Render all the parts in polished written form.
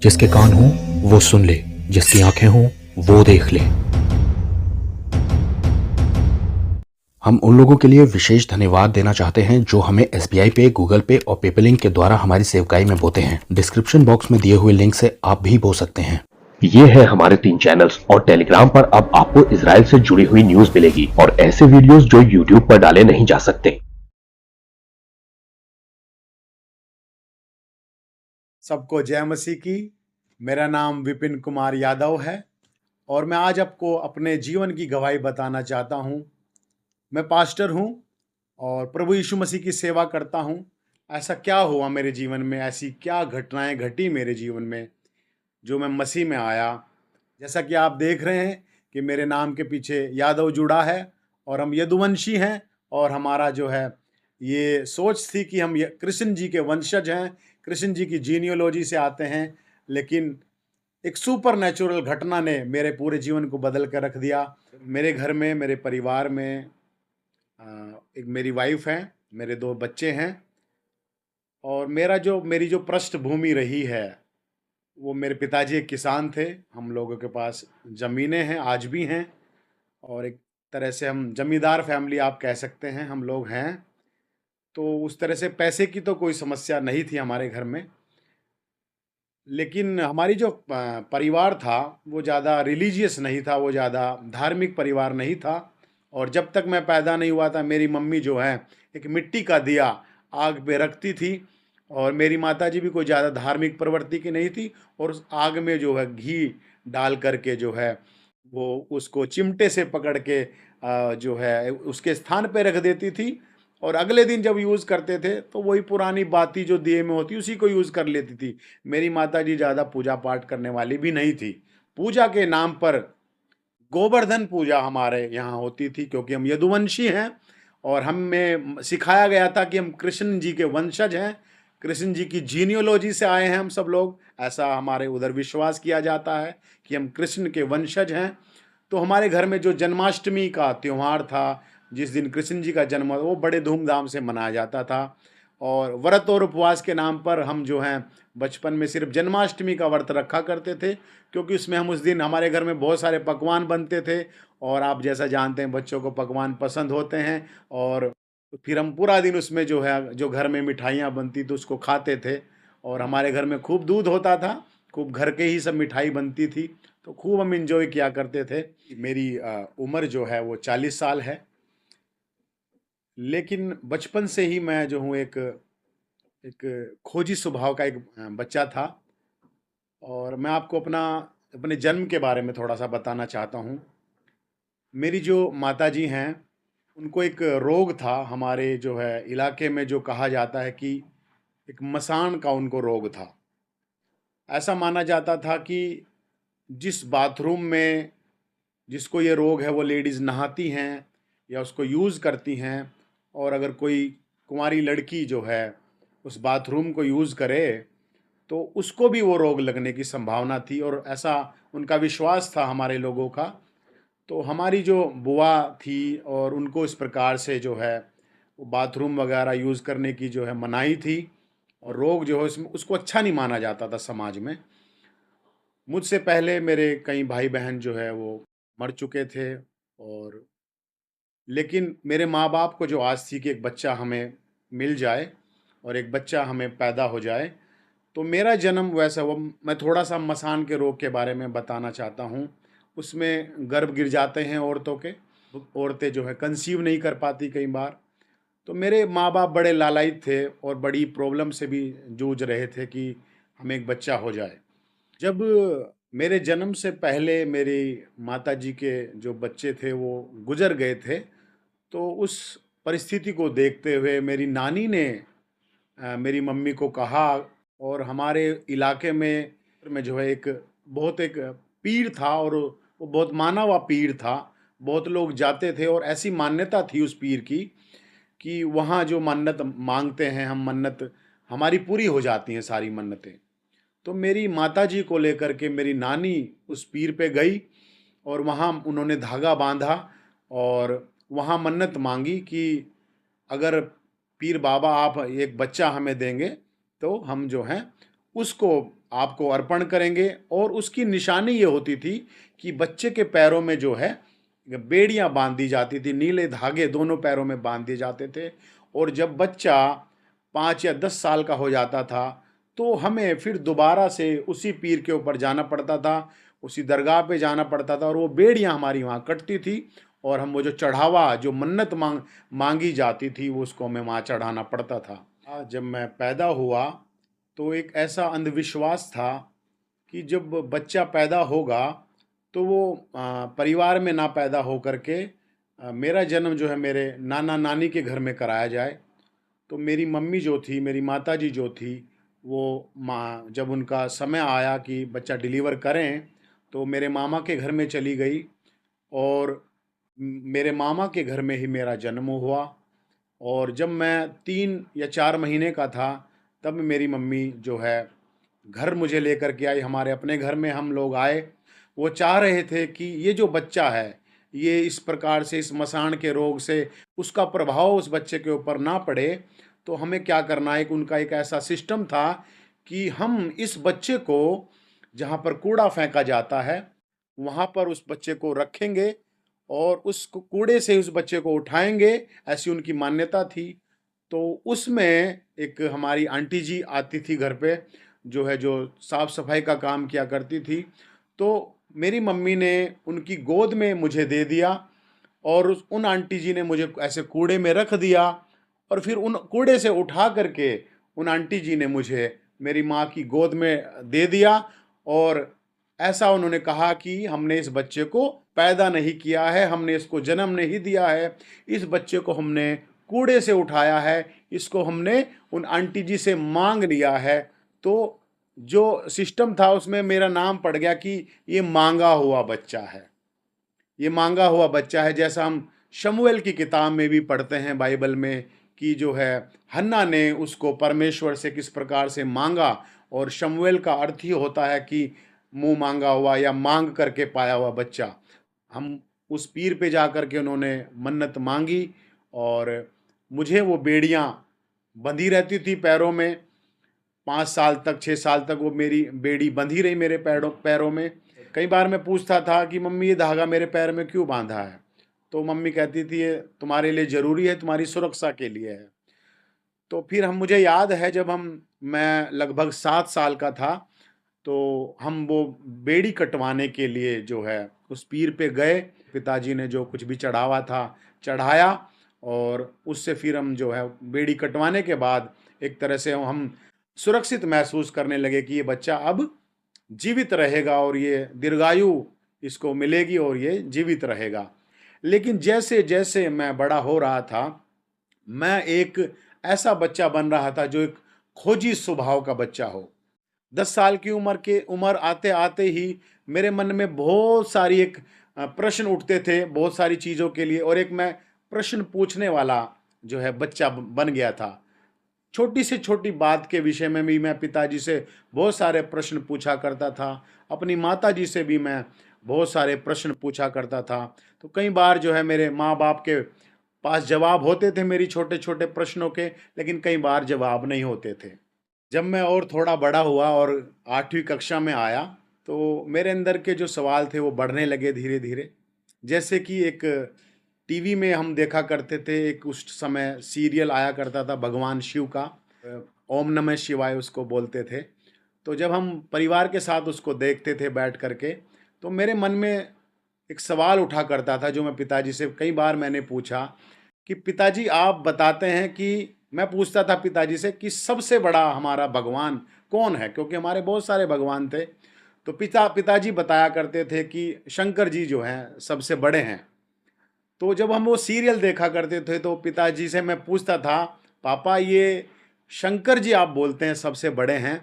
जिसके कान हों वो सुन ले, जिसकी आंखें हों वो देख ले। हम उन लोगों के लिए विशेष धन्यवाद देना चाहते हैं जो हमें एसबीआई पे, गूगल पे और पेपलिंक के द्वारा हमारी सेवकाई में बोते हैं। डिस्क्रिप्शन बॉक्स में दिए हुए लिंक से आप भी बो सकते हैं। ये है हमारे 3 चैनल्स और टेलीग्राम पर अब आपको इजराइल से जुड़ी हुई न्यूज मिलेगी और ऐसे वीडियोस जो यूट्यूब पर डाले नहीं जा सकते। सबको जय मसीह की। मेरा नाम विपिन कुमार यादव है और मैं आज आपको अपने जीवन की गवाही बताना चाहता हूं। मैं पास्टर हूं और प्रभु यीशु मसीह की सेवा करता हूं। ऐसा क्या हुआ मेरे जीवन में, ऐसी क्या घटनाएं घटी मेरे जीवन में जो मैं मसीह में आया। जैसा कि आप देख रहे हैं कि मेरे नाम के पीछे यादव जुड़ा है और हम यदुवंशी हैं और हमारा जो है ये सोच थी कि हम कृष्ण जी के वंशज हैं, कृष्ण जी की जीनियोलॉजी से आते हैं। लेकिन एक सुपर नेचुरल घटना ने मेरे पूरे जीवन को बदल कर रख दिया। मेरे घर में, मेरे परिवार में एक मेरी वाइफ है, मेरे 2 बच्चे हैं और मेरी जो पृष्ठभूमि रही है वो मेरे पिताजी एक किसान थे। हम लोगों के पास ज़मीनें हैं, आज भी हैं और एक तरह से हम जमींदार फैमिली आप कह सकते हैं हम लोग हैं। तो उस तरह से पैसे की तो कोई समस्या नहीं थी हमारे घर में। लेकिन हमारी जो परिवार था वो ज़्यादा रिलीजियस नहीं था, वो ज़्यादा धार्मिक परिवार नहीं था। और जब तक मैं पैदा नहीं हुआ था मेरी मम्मी जो है एक मिट्टी का दिया आग पे रखती थी और मेरी माताजी भी कोई ज़्यादा धार्मिक प्रवृत्ति की नहीं थी और उस आग में जो है घी डाल करके जो है वो उसको चिमटे से पकड़ के जो है उसके स्थान पे रख देती थी और अगले दिन जब यूज़ करते थे तो वही पुरानी बाती जो दिए में होती उसी को यूज़ कर लेती थी। मेरी माताजी ज़्यादा पूजा पाठ करने वाली भी नहीं थी। पूजा के नाम पर गोवर्धन पूजा हमारे यहाँ होती थी क्योंकि हम यदुवंशी हैं और हमें सिखाया गया था कि हम कृष्ण जी के वंशज हैं, कृष्ण जी की जीनियोलॉजी से आए हैं हम सब लोग। ऐसा हमारे उधर विश्वास किया जाता है कि हम कृष्ण के वंशज हैं। तो हमारे घर में जो जन्माष्टमी का त्यौहार था, जिस दिन कृष्ण जी का जन्म हुआ, वो बड़े धूमधाम से मनाया जाता था और व्रत और उपवास के नाम पर हम जो हैं बचपन में सिर्फ जन्माष्टमी का व्रत रखा करते थे क्योंकि उसमें हम उस दिन हमारे घर में बहुत सारे पकवान बनते थे और आप जैसा जानते हैं बच्चों को पकवान पसंद होते हैं और फिर हम पूरा दिन उसमें जो है जो घर में मिठाइयाँ बनती थी उसको खाते थे और हमारे घर में खूब दूध होता था, खूब घर के ही सब मिठाई बनती थी तो खूब हम इंजॉय किया करते थे। मेरी उम्र जो है वो 40 साल है। लेकिन बचपन से ही मैं जो हूँ एक एक खोजी स्वभाव का एक बच्चा था और मैं आपको अपने जन्म के बारे में थोड़ा सा बताना चाहता हूँ। मेरी जो माताजी हैं उनको एक रोग था हमारे जो है इलाके में, जो कहा जाता है कि एक मसान का उनको रोग था। ऐसा माना जाता था कि जिस बाथरूम में जिसको ये रोग है वो लेडीज़ नहाती हैं या उसको यूज़ करती हैं और अगर कोई कुंवारी लड़की जो है उस बाथरूम को यूज़ करे तो उसको भी वो रोग लगने की संभावना थी और ऐसा उनका विश्वास था हमारे लोगों का। तो हमारी जो बुआ थी और उनको इस प्रकार से जो है वो बाथरूम वगैरह यूज़ करने की जो है मनाही थी और रोग जो है उसमें उसको अच्छा नहीं माना जाता था समाज में। मुझसे पहले मेरे कई भाई बहन जो है वो मर चुके थे और लेकिन मेरे माँ-बाप को जो आस थी कि एक बच्चा हमें मिल जाए और एक बच्चा हमें पैदा हो जाए, तो मेरा जन्म वैसा हुआ। मैं थोड़ा-सा मसान के रोग के बारे में बताना चाहता हूँ। उसमें गर्भ गिर जाते हैं औरतों के, औरतें जो है कंसीव नहीं कर पाती कई बार। तो मेरे माँ-बाप बड़े लालायित थे और बड़ी प्रॉब्लम से भी जूझ रहे थे कि हमें एक बच्चा हो जाए। जब मेरे जन्म से पहले मेरी माताजी के जो बच्चे थे वो गुज़र गए थे, तो उस परिस्थिति को देखते हुए मेरी नानी ने मेरी मम्मी को कहा और हमारे इलाके में जो है एक पीर था और वो बहुत माना हुआ पीर था। बहुत लोग जाते थे और ऐसी मान्यता थी उस पीर की कि वहाँ जो मन्नत माँगते हैं हम, मन्नत हमारी पूरी हो जाती हैं सारी मन्नतें। तो मेरी माताजी को लेकर के मेरी नानी उस पीर पे गई और वहाँ उन्होंने धागा बाँधा और वहाँ मन्नत माँगी कि अगर पीर बाबा आप एक बच्चा हमें देंगे तो हम जो हैं उसको आपको अर्पण करेंगे। और उसकी निशानी ये होती थी कि बच्चे के पैरों में जो है बेड़ियां बांध दी जाती थी, नीले धागे दोनों पैरों में बांध दिए जाते थे। और जब बच्चा 5 या 10 साल का हो जाता था तो हमें फिर दोबारा से उसी पीर के ऊपर जाना पड़ता था, उसी दरगाह पे जाना पड़ता था और वो बेड़ियां हमारी वहाँ कटती थी और हम वो जो चढ़ावा, जो मन्नत मांगी जाती थी, वो उसको हमें वहाँ चढ़ाना पड़ता था। जब मैं पैदा हुआ तो एक ऐसा अंधविश्वास था कि जब बच्चा पैदा होगा तो वो परिवार में ना पैदा हो करके मेरा जन्म जो है मेरे नाना नानी के घर में कराया जाए। तो मेरी मम्मी जो थी, मेरी माताजी जो थी, वो माँ जब उनका समय आया कि बच्चा डिलीवर करें तो मेरे मामा के घर में चली गई और मेरे मामा के घर में ही मेरा जन्म हुआ। और जब मैं 3 या 4 महीने का था तब मेरी मम्मी जो है घर मुझे लेकर के आई, हमारे अपने घर में हम लोग आए। वो चाह रहे थे कि ये जो बच्चा है ये इस प्रकार से, इस मसाण के रोग से उसका प्रभाव उस बच्चे के ऊपर ना पड़े। तो हमें क्या करना है, उनका एक ऐसा सिस्टम था कि हम इस बच्चे को जहाँ पर कूड़ा फेंका जाता है वहाँ पर उस बच्चे को रखेंगे और उस कूड़े से उस बच्चे को उठाएंगे, ऐसी उनकी मान्यता थी। तो उसमें एक हमारी आंटी जी आती थी घर पे, जो है जो साफ सफाई का काम किया करती थी। तो मेरी मम्मी ने उनकी गोद में मुझे दे दिया और उन आंटी जी ने मुझे ऐसे कूड़े में रख दिया और फिर उन कूड़े से उठा करके उन आंटी जी ने मुझे मेरी माँ की गोद में दे दिया। और ऐसा उन्होंने कहा कि हमने इस बच्चे को पैदा नहीं किया है, हमने इसको जन्म नहीं दिया है, इस बच्चे को हमने कूड़े से उठाया है, इसको हमने उन आंटी जी से मांग लिया है। तो जो सिस्टम था उसमें मेरा नाम पड़ गया कि ये मांगा हुआ बच्चा है, ये मांगा हुआ बच्चा है। जैसा हम शमूएल की किताब में भी पढ़ते हैं बाइबल में कि जो है हन्ना ने उसको परमेश्वर से किस प्रकार से मांगा, और शमूएल का अर्थ ही होता है कि मुंह मांगा हुआ या मांग करके पाया हुआ बच्चा। हम उस पीर पे जा कर के उन्होंने मन्नत मांगी और मुझे वो बेड़ियां बंधी रहती थी पैरों में। 5 साल तक, 6 साल तक वो मेरी बेड़ी बंधी रही मेरे पैरों में। कई बार मैं पूछता था कि मम्मी ये धागा मेरे पैर में क्यों बांधा है, तो मम्मी कहती थी ये तुम्हारे लिए ज़रूरी है, तुम्हारी सुरक्षा के लिए है। तो फिर मुझे याद है जब मैं लगभग 7 साल का था तो हम वो बेड़ी कटवाने के लिए जो है उस पीर पे गए। पिताजी ने जो कुछ भी चढ़ावा था चढ़ाया और उससे फिर हम जो है बेड़ी कटवाने के बाद एक तरह से हम सुरक्षित महसूस करने लगे कि ये बच्चा अब जीवित रहेगा और ये दीर्घायु इसको मिलेगी और ये जीवित रहेगा। लेकिन जैसे जैसे मैं बड़ा हो रहा था मैं एक ऐसा बच्चा बन रहा था जो एक खोजी स्वभाव का बच्चा हो। 10 साल की उम्र आते आते ही मेरे मन में बहुत सारी एक प्रश्न उठते थे बहुत सारी चीज़ों के लिए, और एक मैं प्रश्न पूछने वाला जो है बच्चा बन गया था। छोटी से छोटी बात के विषय में भी मैं पिताजी से बहुत सारे प्रश्न पूछा करता था, अपनी माताजी से भी मैं बहुत सारे प्रश्न पूछा करता था। तो कई बार जो है मेरे माँ बाप के पास जवाब होते थे मेरी छोटे छोटे प्रश्नों के, लेकिन कई बार जवाब नहीं होते थे। जब मैं और थोड़ा बड़ा हुआ और 8वीं कक्षा में आया तो मेरे अंदर के जो सवाल थे वो बढ़ने लगे धीरे धीरे। जैसे कि एक टीवी में हम देखा करते थे, एक उस समय सीरियल आया करता था भगवान शिव का, ओम नमः शिवाय उसको बोलते थे। तो जब हम परिवार के साथ उसको देखते थे बैठ करके तो मेरे मन में एक सवाल उठा करता था जो मैं पिताजी से कई बार मैंने पूछा कि पिताजी आप बताते हैं कि, मैं पूछता था पिताजी से कि सबसे बड़ा हमारा भगवान कौन है, क्योंकि हमारे बहुत सारे भगवान थे। तो पिताजी बताया करते थे कि शंकर जी जो हैं सबसे बड़े हैं। तो जब हम वो सीरियल देखा करते थे तो पिताजी से मैं पूछता था पापा ये शंकर जी आप बोलते हैं सबसे बड़े हैं,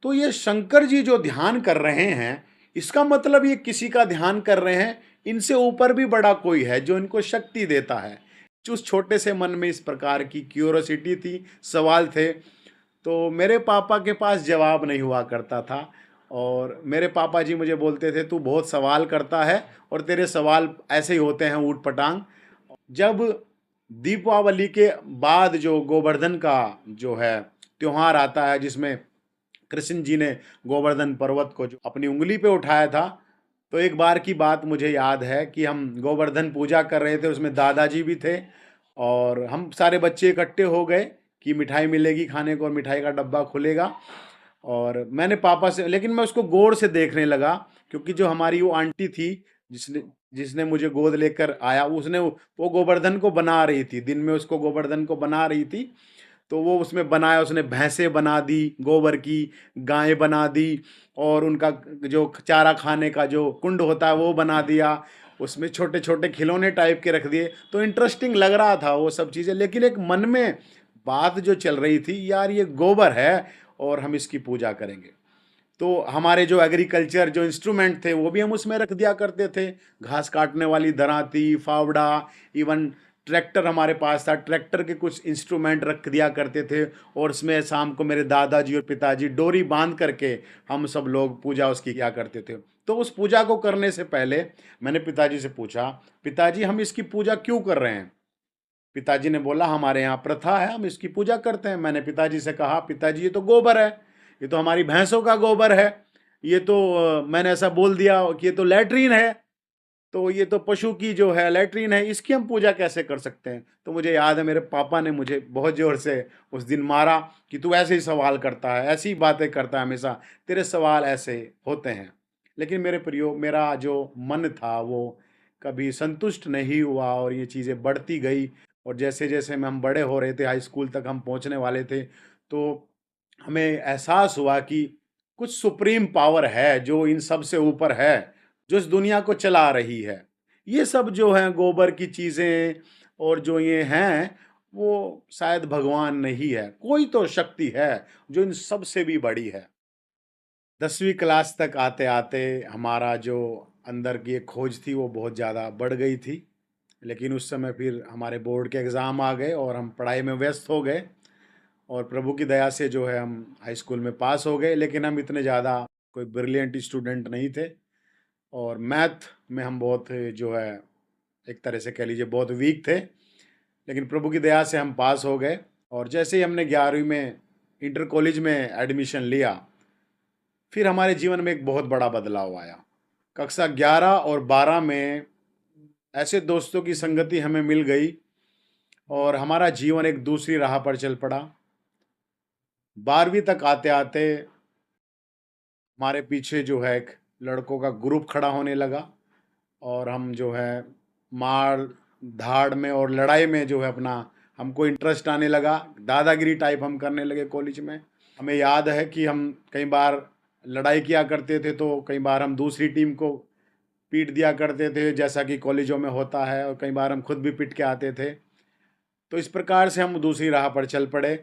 तो ये शंकर जी जो ध्यान कर रहे हैं इसका मतलब ये किसी का ध्यान कर रहे हैं, इनसे ऊपर भी बड़ा कोई है जो इनको शक्ति देता है। उस छोटे से मन में इस प्रकार की क्यूरोसिटी थी, सवाल थे। तो मेरे पापा के पास जवाब नहीं हुआ करता था और मेरे पापा जी मुझे बोलते थे तू बहुत सवाल करता है और तेरे सवाल ऐसे ही होते हैं ऊट पटांग। जब दीपावली के बाद जो गोवर्धन का जो है त्योहार आता है जिसमें कृष्ण जी ने गोवर्धन पर्वत को जो अपनी उंगली पे उठाया था, तो एक बार की बात मुझे याद है कि हम गोवर्धन पूजा कर रहे थे, उसमें दादाजी भी थे और हम सारे बच्चे इकट्ठे हो गए कि मिठाई मिलेगी खाने को और मिठाई का डब्बा खुलेगा। और मैंने पापा से, लेकिन मैं उसको गौर से देखने लगा क्योंकि जो हमारी वो आंटी थी जिसने जिसने मुझे गोद लेकर आया, उसने वो गोवर्धन को बना रही थी, दिन में उसको गोवर्धन को बना रही थी। तो वो उसमें बनाया, उसने भैंसें बना दी गोबर की, गायें बना दी और उनका जो चारा खाने का जो कुंड होता है वो बना दिया, उसमें छोटे छोटे खिलौने टाइप के रख दिए। तो इंटरेस्टिंग लग रहा था वो सब चीज़ें, लेकिन एक मन में बात जो चल रही थी, यार ये गोबर है और हम इसकी पूजा करेंगे। तो हमारे जो एग्रीकल्चर जो इंस्ट्रूमेंट थे वो भी हम उसमें रख दिया करते थे, घास काटने वाली दरांती, फावड़ा, इवन ट्रैक्टर हमारे पास था, ट्रैक्टर के कुछ इंस्ट्रूमेंट रख दिया करते थे। और उसमें शाम को मेरे दादाजी और पिताजी डोरी बांध करके हम सब लोग पूजा उसकी किया करते थे। तो उस पूजा को करने से पहले मैंने पिताजी से पूछा, पिताजी हम इसकी पूजा क्यों कर रहे हैं? पिताजी ने बोला हमारे यहाँ प्रथा है, हम इसकी पूजा करते हैं। मैंने पिताजी से कहा, पिताजी ये तो गोबर है, ये तो हमारी भैंसों का गोबर है, ये तो मैंने ऐसा बोल दिया कि ये तो लैट्रीन है, तो ये तो पशु की जो है लैट्रीन है, इसकी हम पूजा कैसे कर सकते हैं? तो मुझे याद है मेरे पापा ने मुझे बहुत ज़ोर से उस दिन मारा कि तू ऐसे ही सवाल करता है, ऐसी ही बातें करता है हमेशा, तेरे सवाल ऐसे होते हैं। लेकिन मेरे प्रियो, मेरा जो मन था वो कभी संतुष्ट नहीं हुआ और ये चीज़ें बढ़ती गई। और जैसे जैसे हम बड़े हो रहे थे, हाई स्कूल तक हम पहुंचने वाले थे, तो हमें एहसास हुआ कि कुछ सुप्रीम पावर है जो इन सब से ऊपर है, जो इस दुनिया को चला रही है। ये सब जो है गोबर की चीज़ें और जो ये हैं, वो शायद भगवान नहीं है, कोई तो शक्ति है जो इन सब से भी बड़ी है। 10वीं क्लास तक आते आते हमारा जो अंदर की एक खोज थी वो बहुत ज़्यादा बढ़ गई थी। लेकिन उस समय फिर हमारे बोर्ड के एग्ज़ाम आ गए और हम पढ़ाई में व्यस्त हो गए और प्रभु की दया से जो है हम हाई स्कूल में पास हो गए। लेकिन हम इतने ज़्यादा कोई ब्रिलियंट स्टूडेंट नहीं थे और मैथ में हम बहुत जो है, एक तरह से कह लीजिए बहुत वीक थे। लेकिन प्रभु की दया से हम पास हो गए और जैसे ही हमने 11वीं में इंटर कॉलेज में एडमिशन लिया, फिर हमारे जीवन में एक बहुत बड़ा बदलाव आया। कक्षा 11 और 12 में ऐसे दोस्तों की संगति हमें मिल गई और हमारा जीवन एक दूसरी राह पर चल पड़ा। 12वीं तक आते आते हमारे पीछे जो है एक लड़कों का ग्रुप खड़ा होने लगा और हम जो है मार धाड़ में और लड़ाई में जो है अपना हमको इंटरेस्ट आने लगा, दादागिरी टाइप हम करने लगे कॉलेज में। हमें याद है कि हम कई बार लड़ाई किया करते थे, तो कई बार हम दूसरी टीम को पीट दिया करते थे जैसा कि कॉलेजों में होता है, और कई बार हम खुद भी पिट के आते थे। तो इस प्रकार से हम दूसरी राह पर चल पड़े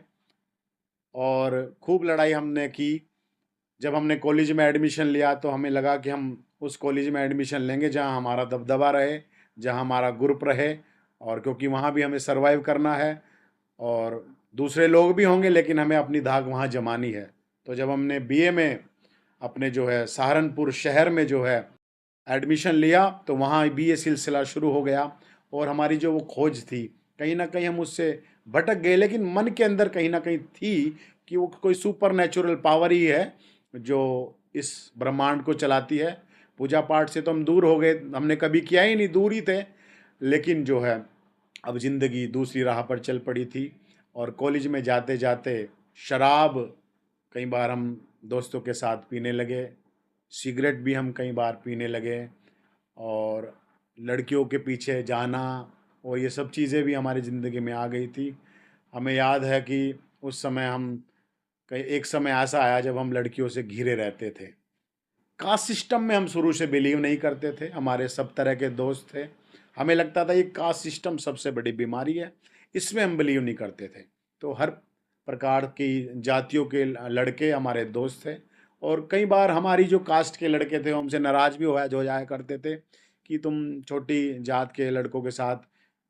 और खूब लड़ाई हमने की। जब हमने कॉलेज में एडमिशन लिया तो हमें लगा कि हम उस कॉलेज में एडमिशन लेंगे जहां हमारा दबदबा रहे, जहां हमारा ग्रुप रहे, और क्योंकि वहां भी हमें सरवाइव करना है और दूसरे लोग भी होंगे, लेकिन हमें अपनी धाक वहां जमानी है। तो जब हमने बीए में अपने जो है सहारनपुर शहर में जो है एडमिशन लिया, तो वहाँ बीए सिलसिला शुरू हो गया और हमारी जो वो खोज थी, कहीं ना कहीं हम उससे भटक गए, लेकिन मन के अंदर कहीं ना कहीं थी कि वो कोई सुपर नेचुरल पावर ही है जो इस ब्रह्मांड को चलाती है। पूजा पाठ से तो हम दूर हो गए, हमने कभी किया ही नहीं, दूर ही थे। लेकिन जो है अब ज़िंदगी दूसरी राह पर चल पड़ी थी और कॉलेज में जाते जाते शराब कई बार हम दोस्तों के साथ पीने लगे, सिगरेट भी हम कई बार पीने लगे और लड़कियों के पीछे जाना और ये सब चीज़ें भी हमारी ज़िंदगी में आ गई थी। हमें याद है कि उस समय हम कई एक समय ऐसा आया जब हम लड़कियों से घिरे रहते थे। कास्ट सिस्टम में हम शुरू से बिलीव नहीं करते थे, हमारे सब तरह के दोस्त थे। हमें लगता था ये कास्ट सिस्टम सबसे बड़ी बीमारी है, इसमें हम बिलीव नहीं करते थे। तो हर प्रकार की जातियों के लड़के हमारे दोस्त थे और कई बार हमारी जो कास्ट के लड़के थे वो हमसे नाराज़ भी हो जाया करते थे कि तुम छोटी जात के लड़कों के साथ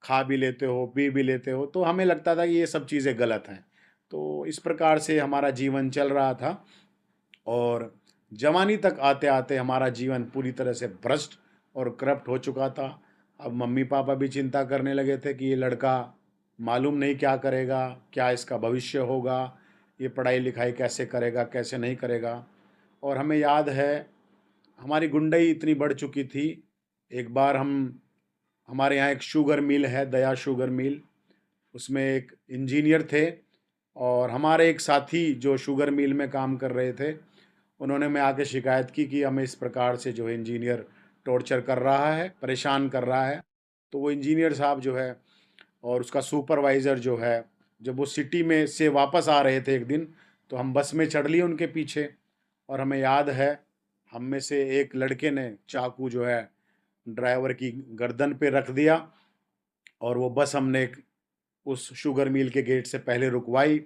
खा भी लेते हो, पी भी लेते हो। तो हमें लगता था कि ये सब चीज़ें गलत हैं। तो इस प्रकार से हमारा जीवन चल रहा था और जवानी तक आते आते हमारा जीवन पूरी तरह से भ्रष्ट और करप्ट हो चुका था। अब मम्मी पापा भी चिंता करने लगे थे कि ये लड़का मालूम नहीं क्या करेगा, क्या इसका भविष्य होगा, ये पढ़ाई लिखाई कैसे करेगा, कैसे नहीं करेगा। और हमें याद है हमारी गुंडई इतनी बढ़ चुकी थी। एक बार हमारे यहाँ एक शुगर मिल है, दया शुगर मिल, उसमें एक इंजीनियर थे और हमारे एक साथी जो शुगर मिल में काम कर रहे थे, उन्होंने में आके शिकायत की कि हमें इस प्रकार से जो है इंजीनियर टॉर्चर कर रहा है, परेशान कर रहा है। तो वो इंजीनियर साहब जो है और उसका सुपरवाइज़र जो है, जब वो सिटी में से वापस आ रहे थे एक दिन, तो हम बस में चढ़ लिए उनके पीछे। और हमें याद है हम में से एक लड़के ने चाकू जो है ड्राइवर की गर्दन पे रख दिया और वो बस हमने उस शुगर मिल के गेट से पहले रुकवाई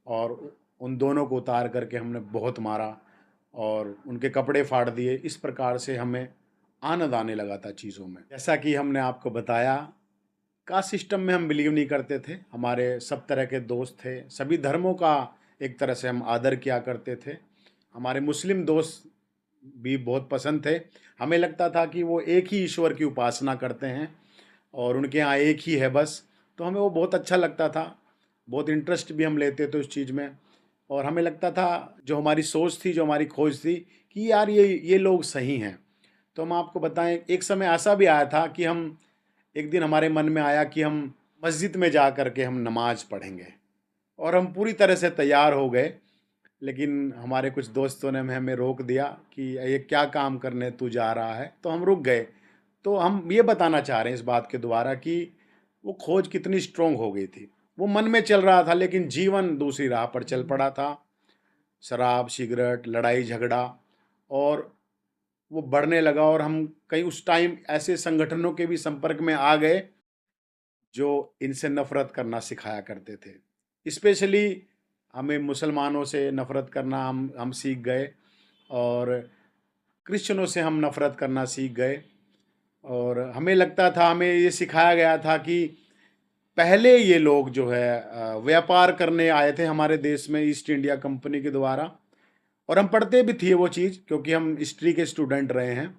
और उन दोनों को उतार करके हमने बहुत मारा और उनके कपड़े फाड़ दिए। इस प्रकार से हमें आनंद आने लगा था चीज़ों में। जैसा कि हमने आपको बताया, कास्ट सिस्टम में हम बिलीव नहीं करते थे। हमारे सब तरह के दोस्त थे, सभी धर्मों का एक तरह से हम आदर किया करते थे। हमारे मुस्लिम दोस्त भी बहुत पसंद थे। हमें लगता था कि वो एक ही ईश्वर की उपासना करते हैं और उनके यहाँ एक ही है बस। तो हमें वो बहुत अच्छा लगता था, बहुत इंटरेस्ट भी हम लेते थे उस चीज़ में। और हमें लगता था, जो हमारी सोच थी, जो हमारी खोज थी, कि यार ये लोग सही हैं। तो हम आपको बताएं, एक समय ऐसा भी आया था कि हम एक दिन हमारे मन में आया कि हम मस्जिद में जा कर के हम नमाज पढ़ेंगे और हम पूरी तरह से तैयार हो गए। लेकिन हमारे कुछ दोस्तों ने हमें रोक दिया कि ये क्या काम करने तू जा रहा है, तो हम रुक गए। तो हम ये बताना चाह रहे हैं इस बात के द्वारा कि वो खोज कितनी स्ट्रोंग हो गई थी। वो मन में चल रहा था लेकिन जीवन दूसरी राह पर चल पड़ा था। शराब, सिगरेट, लड़ाई झगड़ा, और वो बढ़ने लगा। और हम कई उस टाइम ऐसे संगठनों के भी संपर्क में आ गए जो इनसे नफ़रत करना सिखाया करते थे। स्पेशली हमें मुसलमानों से नफ़रत करना हम सीख गए और क्रिश्चियनों से हम नफ़रत करना सीख गए। और हमें लगता था, हमें ये सिखाया गया था कि पहले ये लोग जो है व्यापार करने आए थे हमारे देश में ईस्ट इंडिया कंपनी के द्वारा। और हम पढ़ते भी थे वो चीज़, क्योंकि हम हिस्ट्री के स्टूडेंट रहे हैं।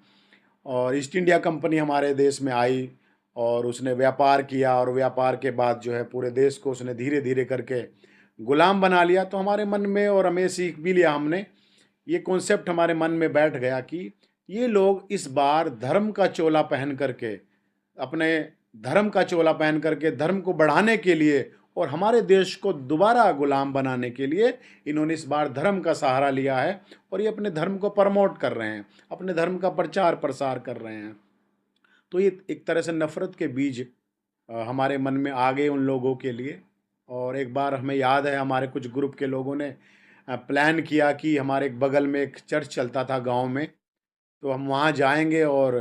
और ईस्ट इंडिया कंपनी हमारे देश में आई और उसने व्यापार किया और व्यापार के बाद जो है पूरे देश को उसने धीरे धीरे करके गुलाम बना लिया। तो हमारे मन में, और हमें सीख भी लिया हमने, ये कॉन्सेप्ट हमारे मन में बैठ गया कि ये लोग इस बार धर्म का चोला पहन करके, अपने धर्म का चोला पहन करके धर्म को बढ़ाने के लिए और हमारे देश को दोबारा गुलाम बनाने के लिए इन्होंने इस बार धर्म का सहारा लिया है और ये अपने धर्म को प्रमोट कर रहे हैं, अपने धर्म का प्रचार प्रसार कर रहे हैं। तो ये एक तरह से नफ़रत के बीज हमारे मन में आ गए उन लोगों के लिए। और एक बार हमें याद है, हमारे कुछ ग्रुप के लोगों ने प्लान किया कि हमारे बगल में एक चर्च चलता था गांव में, तो हम वहाँ जाएंगे और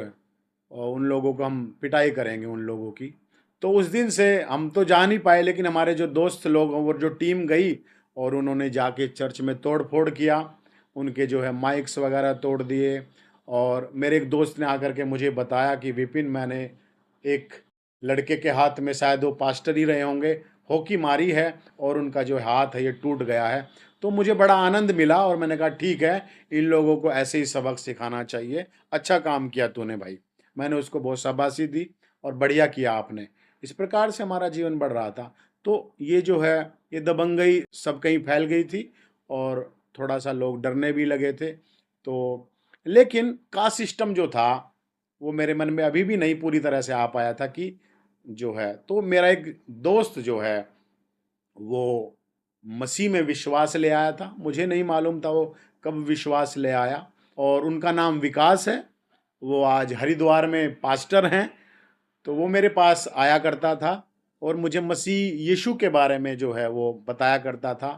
उन लोगों को हम पिटाई करेंगे उन लोगों की। तो उस दिन से हम तो जा नहीं पाए, लेकिन हमारे जो दोस्त लोग और जो टीम गई और उन्होंने जाके चर्च में तोड़ फोड़ किया, उनके जो है माइक्स वगैरह तोड़ दिए। और मेरे एक दोस्त ने आकर के मुझे बताया कि विपिन, मैंने एक लड़के के हाथ में, शायद वो पास्टर ही रहे होंगे, हॉकी मारी है और उनका जो हाथ है ये टूट गया है। तो मुझे बड़ा आनंद मिला और मैंने कहा ठीक है, इन लोगों को ऐसे ही सबक सिखाना चाहिए। अच्छा काम किया तूने भाई। मैंने उसको बहुत शाबाशी दी और बढ़िया किया आपने। इस प्रकार से हमारा जीवन बढ़ रहा था। तो ये जो है, ये दबंगई सब कहीं फैल गई थी और थोड़ा सा लोग डरने भी लगे थे। तो लेकिन कास्ट सिस्टम जो था वो मेरे मन में अभी भी नहीं पूरी तरह से आ पाया था कि जो है। तो मेरा एक दोस्त जो है वो मसीह में विश्वास ले आया था। मुझे नहीं मालूम था वो कब विश्वास ले आया। और उनका नाम विकास है, वो आज हरिद्वार में पास्टर हैं। तो वो मेरे पास आया करता था और मुझे मसीह यीशु के बारे में जो है वो बताया करता था।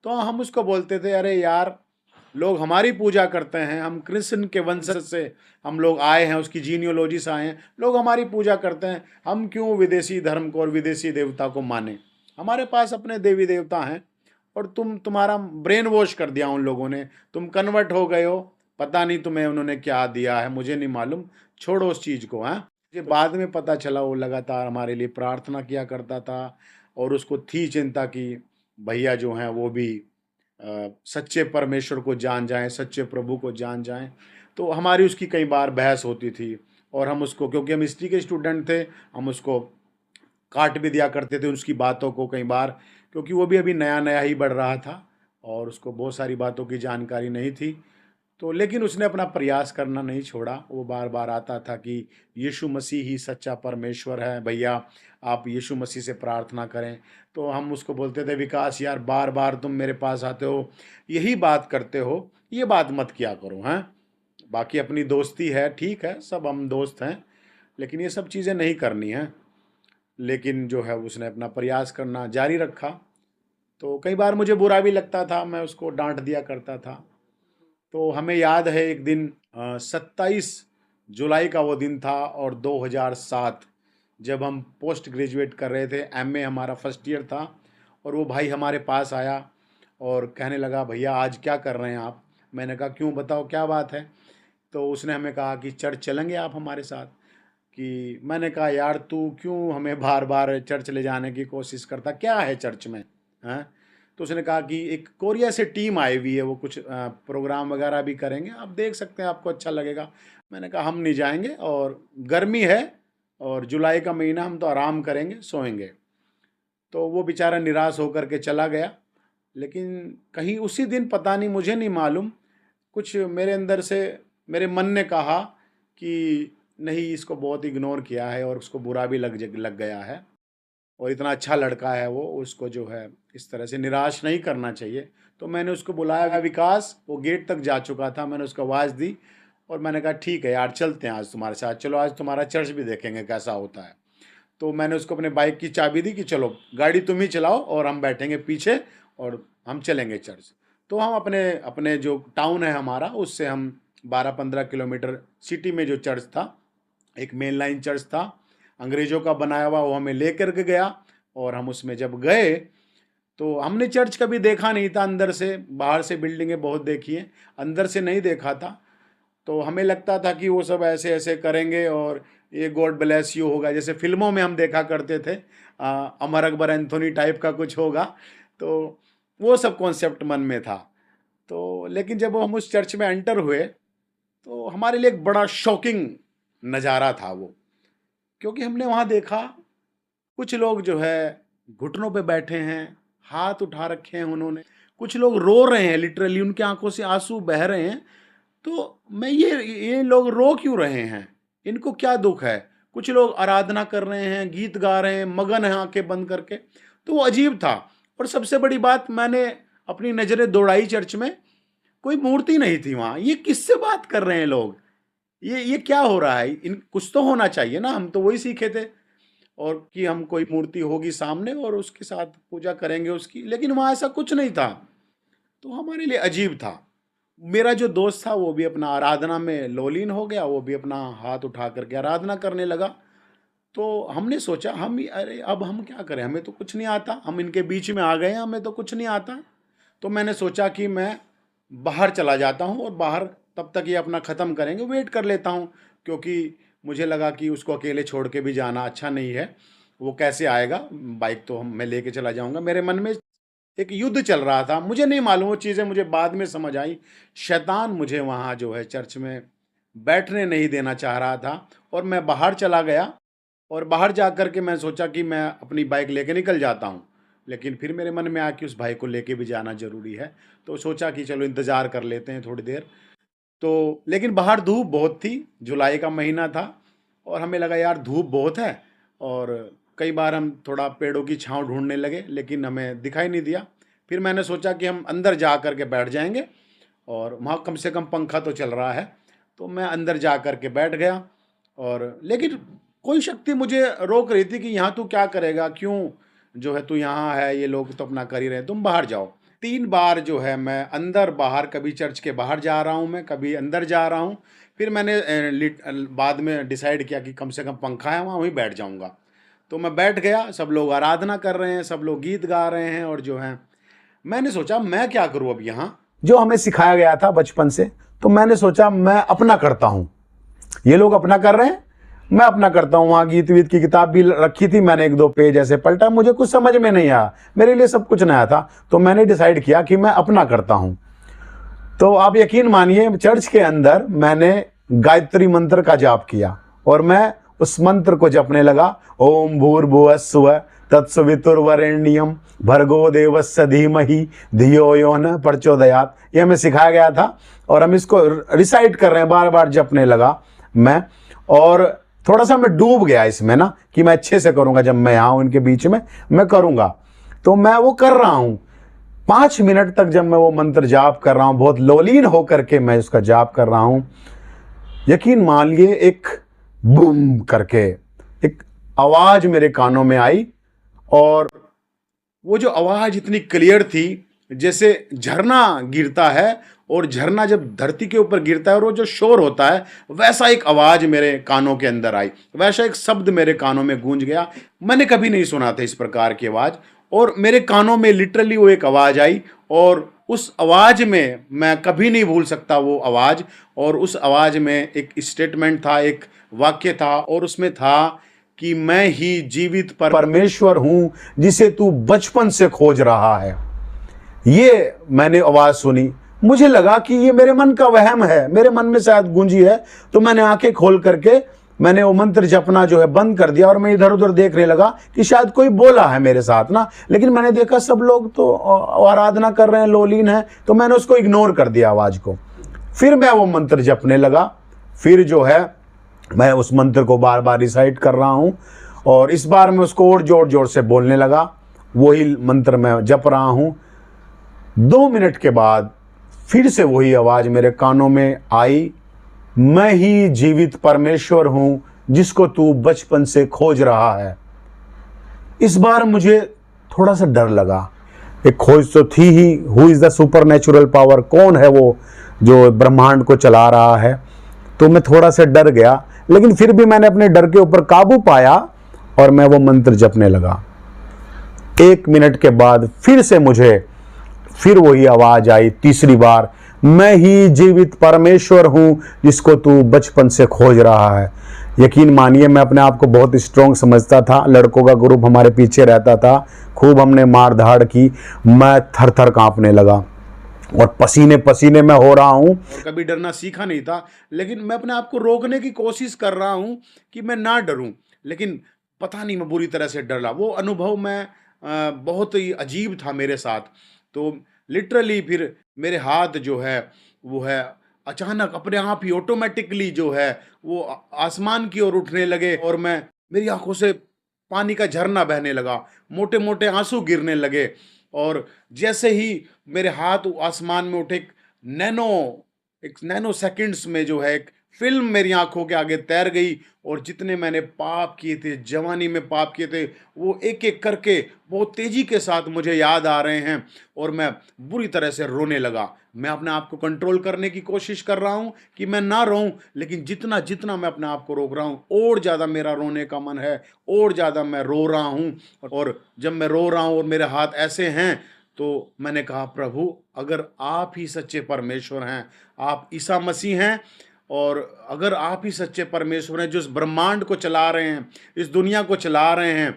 तो हम उसको बोलते थे, अरे यार, लोग हमारी पूजा करते हैं, हम कृष्ण के वंशज से हम लोग आए हैं, उसकी जीनियोलॉजी से आए हैं, लोग हमारी पूजा करते हैं, हम क्यों विदेशी धर्म को और विदेशी देवता को माने। हमारे पास अपने देवी देवता हैं और तुम्हारा ब्रेन वॉश कर दिया उन लोगों ने, तुम कन्वर्ट हो गए हो। पता नहीं तुम्हें उन्होंने क्या दिया है, मुझे नहीं मालूम, छोड़ो उस चीज़ को। हाँ, मुझे बाद में पता चला वो लगातार हमारे लिए प्रार्थना किया करता था और उसको थी चिंता कि भैया जो हैं वो भी सच्चे परमेश्वर को जान जाएं, सच्चे प्रभु को जान जाएं। तो हमारी उसकी कई बार बहस होती थी और हम उसको, क्योंकि हम हिस्ट्री के स्टूडेंट थे, हम उसको काट भी दिया करते थे उसकी बातों को कई बार, क्योंकि वो भी अभी नया नया ही बढ़ रहा था। और उसको बहुत सारी बातों की जानकारी नहीं थी। तो लेकिन उसने अपना प्रयास करना नहीं छोड़ा। वो बार बार आता था कि यीशु मसीह ही सच्चा परमेश्वर है, भैया आप यीशु मसीह से प्रार्थना करें। तो हम उसको बोलते थे, विकास यार बार बार तुम मेरे पास आते हो, यही बात करते हो, ये बात मत किया करो। हैं, बाकी अपनी दोस्ती है, ठीक है, सब हम दोस्त हैं, लेकिन ये सब चीज़ें नहीं करनी हैं। लेकिन जो है उसने अपना प्रयास करना जारी रखा। तो कई बार मुझे बुरा भी लगता था, मैं उसको डांट दिया करता था। तो हमें याद है एक दिन 27 जुलाई का वो दिन था, और 2007 जब हम पोस्ट ग्रेजुएट कर रहे थे, एमए हमारा फर्स्ट ईयर था, और वो भाई हमारे पास आया और कहने लगा, भैया आज क्या कर रहे हैं आप? मैंने कहा क्यों, बताओ क्या बात है? तो उसने हमें कहा कि चर्च चलेंगे आप हमारे साथ? कि मैंने कहा यार तू क्यों हमें बार बार चर्च ले जाने की कोशिश करता, क्या है चर्च में? हैं? तो उसने कहा कि एक कोरिया से टीम आई हुई है, वो कुछ प्रोग्राम वगैरह भी करेंगे, आप देख सकते हैं, आपको अच्छा लगेगा। मैंने कहा हम नहीं जाएंगे, और गर्मी है और जुलाई का महीना, हम तो आराम करेंगे, सोएंगे। तो वो बेचारा निराश होकर के चला गया। लेकिन कहीं उसी दिन, पता नहीं, मुझे नहीं मालूम, कुछ मेरे अंदर से, मेरे मन ने कहा कि नहीं, इसको बहुत इग्नोर किया है और उसको बुरा भी लग गया है, और इतना अच्छा लड़का है वो, उसको जो है इस तरह से निराश नहीं करना चाहिए। तो मैंने उसको बुलाया, विकास, वो गेट तक जा चुका था, मैंने उसको आवाज़ दी और मैंने कहा ठीक है यार, चलते हैं आज तुम्हारे साथ, चलो आज तुम्हारा चर्च भी देखेंगे कैसा होता है। तो मैंने उसको अपने बाइक की चाबी दी कि चलो गाड़ी तुम ही चलाओ और हम बैठेंगे पीछे और हम चलेंगे चर्च। तो हम अपने अपने जो टाउन है हमारा, उससे हम 12-15 किलोमीटर सिटी में जो चर्च था, एक मेन लाइन चर्च था, अंग्रेज़ों का बनाया हुआ, वो हमें लेकर के गया। और हम उसमें जब गए तो हमने चर्च कभी देखा नहीं था अंदर से, बाहर से बिल्डिंगें बहुत देखी हैं, अंदर से नहीं देखा था। तो हमें लगता था कि वो सब ऐसे ऐसे करेंगे और ये गॉड ब्लेस यू होगा, जैसे फिल्मों में हम देखा करते थे, अमर अकबर एंथोनी टाइप का कुछ होगा। तो वो सब कॉन्सेप्ट मन में था। तो लेकिन जब हम उस चर्च में एंटर हुए तो हमारे लिए एक बड़ा शॉकिंग नज़ारा था वो, क्योंकि हमने वहाँ देखा कुछ लोग जो है घुटनों पे बैठे हैं, हाथ उठा रखे हैं उन्होंने, कुछ लोग रो रहे हैं, लिटरली उनके आंखों से आंसू बह रहे हैं। तो मैं ये लोग रो क्यों रहे हैं, इनको क्या दुख है? कुछ लोग आराधना कर रहे हैं, गीत गा रहे हैं, मगन हैं आंखें बंद करके। तो वो अजीब था। और सबसे बड़ी बात, मैंने अपनी नज़रें दौड़ाई चर्च में, कोई मूर्ति नहीं थी वहाँ। ये किससे बात कर रहे हैं लोग, ये क्या हो रहा है? इन कुछ तो होना चाहिए ना, हम तो वही सीखे थे, और कि हम कोई मूर्ति होगी सामने और उसके साथ पूजा करेंगे उसकी, लेकिन वहाँ ऐसा कुछ नहीं था। तो हमारे लिए अजीब था। मेरा जो दोस्त था वो भी अपना आराधना में लोलीन हो गया, वो भी अपना हाथ उठा करके आराधना करने लगा। तो हमने सोचा, अरे अब हम क्या करें, हमें तो कुछ नहीं आता, हम इनके बीच में आ गए हैं, हमें तो कुछ नहीं आता। तो मैंने सोचा कि मैं बाहर चला जाता हूँ और बाहर तब तक ये अपना ख़त्म करेंगे, वेट कर लेता हूँ, क्योंकि मुझे लगा कि उसको अकेले छोड़ के भी जाना अच्छा नहीं है, वो कैसे आएगा, बाइक तो मैं लेके चला जाऊँगा। मेरे मन में एक युद्ध चल रहा था, मुझे नहीं मालूम, वो चीज़ें मुझे बाद में समझ आई। शैतान मुझे वहाँ जो है चर्च में बैठने नहीं देना चाह रहा था, और मैं बाहर चला गया। और बाहर जा कर के मैं सोचा कि मैं अपनी बाइक लेके निकल जाता हूँ, लेकिन फिर मेरे मन में आया कि उस भाई को लेके भी जाना ज़रूरी है। तो सोचा कि चलो इंतज़ार कर लेते हैं थोड़ी देर। तो लेकिन बाहर धूप बहुत थी, जुलाई का महीना था, और हमें लगा यार धूप बहुत है, और कई बार हम थोड़ा पेड़ों की छांव ढूंढने लगे, लेकिन हमें दिखाई नहीं दिया। फिर मैंने सोचा कि हम अंदर जा कर के बैठ जाएंगे, और वहाँ कम से कम पंखा तो चल रहा है। तो मैं अंदर जा कर के बैठ गया, और लेकिन कोई शक्ति मुझे रोक रही थी कि यहाँ तू क्या करेगा, क्यों जो है तू यहाँ है, ये लोग तो अपना कर ही रहे हैं, तुम बाहर जाओ। 3 बार जो है मैं अंदर बाहर, कभी चर्च के बाहर जा रहा हूँ मैं, कभी अंदर जा रहा हूँ। फिर मैंने बाद में डिसाइड किया कि कम से कम पंखा है वहाँ, वहीं बैठ जाऊँगा। तो मैं बैठ गया, सब लोग आराधना कर रहे हैं, सब लोग गीत गा रहे हैं, और जो है मैंने सोचा मैं क्या करूँ अब यहाँ, जो हमें सिखाया गया था बचपन से। तो मैंने सोचा मैं अपना करता हूँ, ये लोग अपना कर रहे हैं, मैं अपना करता हूँ। वहाँ गीत वीत की किताब भी रखी थी, मैंने 1-2 पेज ऐसे पलटा, मुझे कुछ समझ में नहीं आया, मेरे लिए सब कुछ नया था। तो मैंने डिसाइड किया कि मैं अपना करता हूँ। तो आप यकीन मानिए, चर्च के अंदर मैंने गायत्री मंत्र का जाप किया, और मैं उस मंत्र को जपने लगा, ओम भूर्भुवः स्वः तत्सवितुर्वरेण्यम भर्गो देवस्य धीमहि धियो यो न प्रचोदयात्, ये हमें सिखाया गया था और हम इसको रिसाइट कर रहे हैं, बार बार जपने लगा मैं। और थोड़ा सा मैं डूब गया इसमें ना कि मैं अच्छे से करूंगा, जब मैं आऊं इनके बीच में मैं करूंगा, तो मैं वो कर रहा हूं 5 मिनट तक। जब मैं वो मंत्र जाप कर रहा हूं, बहुत लोलीन होकर के मैं उसका जाप कर रहा हूं, यकीन मान लिए एक बूम करके एक आवाज मेरे कानों में आई, और वो जो आवाज इतनी क्लियर थी जैसे झरना गिरता है, और झरना जब धरती के ऊपर गिरता है और वो जो शोर होता है, वैसा एक आवाज मेरे कानों के अंदर आई, वैसा एक शब्द मेरे कानों में गूंज गया। मैंने कभी नहीं सुना था इस प्रकार की आवाज, और मेरे कानों में लिटरली वो एक आवाज आई, और उस आवाज में मैं कभी नहीं भूल सकता वो आवाज। और उस आवाज में एक स्टेटमेंट था, एक वाक्य था, और उसमें था कि मैं ही जीवित परमेश्वर हूं जिसे तू बचपन से खोज रहा है। ये मैंने आवाज सुनी, मुझे लगा कि ये मेरे मन का वहम है, मेरे मन में शायद गूंजी है, तो मैंने आंखें खोल करके मैंने वो मंत्र जपना जो है बंद कर दिया, और मैं इधर उधर देखने लगा कि शायद कोई बोला है मेरे साथ ना, लेकिन मैंने देखा सब लोग तो आराधना कर रहे हैं, लोलीन है, तो मैंने उसको इग्नोर कर दिया आवाज को। फिर मैं वो मंत्र जपने लगा, फिर जो है मैं उस मंत्र को बार बार रिसाइट कर रहा हूं, और इस बार मैं उसको और जोर जोर से बोलने लगा, वही मंत्र मैं जप रहा हूं। 2 मिनट के बाद फिर से वही आवाज मेरे कानों में आई, मैं ही जीवित परमेश्वर हूं जिसको तू बचपन से खोज रहा है। इस बार मुझे थोड़ा सा डर लगा, एक खोज तो थी ही, who is the super natural power, कौन है वो जो ब्रह्मांड को चला रहा है, तो मैं थोड़ा सा डर गया, लेकिन फिर भी मैंने अपने डर के ऊपर काबू पाया और मैं वो मंत्र जपने लगा। 1 मिनट के बाद फिर से मुझे फिर वही आवाज आई तीसरी बार, मैं ही जीवित परमेश्वर हूं जिसको तू बचपन से खोज रहा है। यकीन मानिए मैं अपने आप को बहुत स्ट्रॉन्ग समझता था, लड़कों का ग्रुप हमारे पीछे रहता था, खूब हमने मार धाड़ की, मैं थर थर कांपने लगा और पसीने पसीने में हो रहा हूं। कभी डरना सीखा नहीं था, लेकिन मैं अपने आप को रोकने की कोशिश कर रहा हूं कि मैं ना डरूं, लेकिन पता नहीं मैं बुरी तरह से डर रहा। वो अनुभव मैं बहुत ही अजीब था मेरे साथ। तो लिटरली फिर मेरे हाथ जो है वो है अचानक अपने आप ही ऑटोमेटिकली जो है वो आसमान की ओर उठने लगे, और मेरी आंखों से पानी का झरना बहने लगा, मोटे मोटे आंसू गिरने लगे, और जैसे ही मेरे हाथ आसमान में उठे, एक नैनो सेकंड्स में जो है एक फिल्म मेरी आंखों के आगे तैर गई, और जितने मैंने पाप किए थे, जवानी में पाप किए थे, वो एक एक करके बहुत तेजी के साथ मुझे याद आ रहे हैं, और मैं बुरी तरह से रोने लगा। मैं अपने आप को कंट्रोल करने की कोशिश कर रहा हूं कि मैं ना रोऊं, लेकिन जितना जितना मैं अपने आप को रोक रहा हूं, और ज़्यादा मेरा रोने का मन है, और ज़्यादा मैं रो रहा हूं। और जब मैं रो रहा हूं और मेरे हाथ ऐसे हैं, तो मैंने कहा, प्रभु अगर आप ही सच्चे परमेश्वर हैं, आप ईसा मसीह हैं, और अगर आप ही सच्चे परमेश्वर हैं जो इस ब्रह्मांड को चला रहे हैं, इस दुनिया को चला रहे हैं,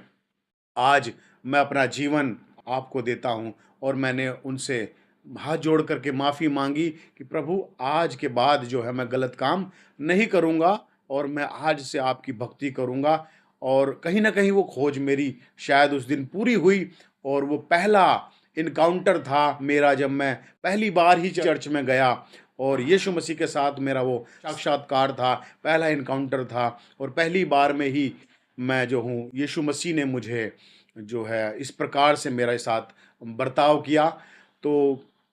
आज मैं अपना जीवन आपको देता हूं। और मैंने उनसे हाथ जोड़ करके माफ़ी मांगी कि प्रभु आज के बाद जो है मैं गलत काम नहीं करूंगा, और मैं आज से आपकी भक्ति करूंगा। और कहीं ना कहीं वो खोज मेरी शायद उस दिन पूरी हुई, और वो पहला इनकाउंटर था मेरा जब मैं पहली बार ही चर्च में गया, और यीशु मसीह के साथ मेरा वो साक्षात्कार था, पहला इनकाउंटर था, और पहली बार में ही मैं जो हूँ, यीशु मसीह ने मुझे जो है इस प्रकार से मेरे साथ बर्ताव किया। तो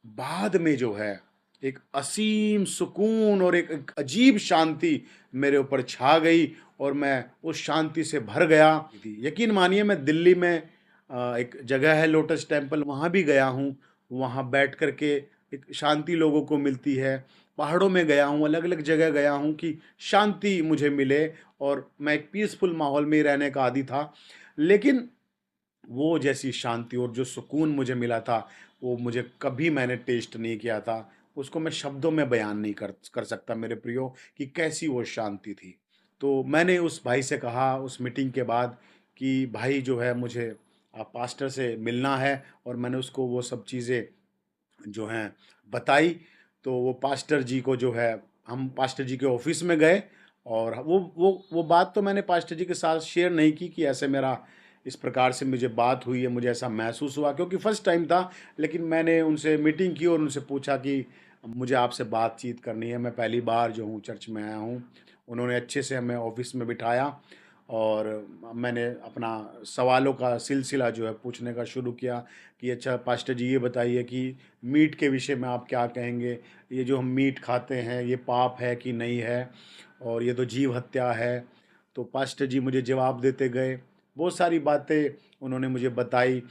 बाद में जो है एक असीम सुकून और एक अजीब शांति मेरे ऊपर छा गई, और मैं उस शांति से भर गया। यकीन मानिए मैं दिल्ली में एक जगह है लोटस टेम्पल, वहाँ भी गया हूँ, वहाँ बैठ कर के एक शांति लोगों को मिलती है। पहाड़ों में गया हूँ, अलग अलग जगह गया हूँ कि शांति मुझे मिले, और मैं एक पीसफुल माहौल में ही रहने का आदी था। लेकिन वो जैसी शांति और जो सुकून मुझे मिला था, वो मुझे कभी मैंने टेस्ट नहीं किया था। उसको मैं शब्दों में बयान नहीं कर सकता मेरे प्रियो कि कैसी वो शांति थी। तो मैंने उस भाई से कहा उस मीटिंग के बाद कि भाई जो है मुझे पास्टर से मिलना है, और मैंने उसको वो सब चीज़ें जो हैं बताई। तो वो पास्टर जी को जो है, हम पास्टर जी के ऑफिस में गए, और वो बात तो मैंने पास्टर जी के साथ शेयर नहीं की कि ऐसे मेरा इस प्रकार से मुझे बात हुई है, मुझे ऐसा महसूस हुआ, क्योंकि फर्स्ट टाइम था। लेकिन मैंने उनसे मीटिंग की और उनसे पूछा कि मुझे आपसे बातचीत करनी है, मैं पहली बार जो हूँ चर्च में आया हूँ। उन्होंने अच्छे से हमें ऑफिस में बिठाया और मैंने अपना सवालों का सिलसिला जो है पूछने का शुरू किया कि अच्छा पास्टर जी, ये बताइए कि मीट के विषय में आप क्या कहेंगे? ये जो हम मीट खाते हैं, ये पाप है कि नहीं है? और ये तो जीव हत्या है। तो पास्टर जी मुझे जवाब देते गए, बहुत सारी बातें उन्होंने मुझे बताई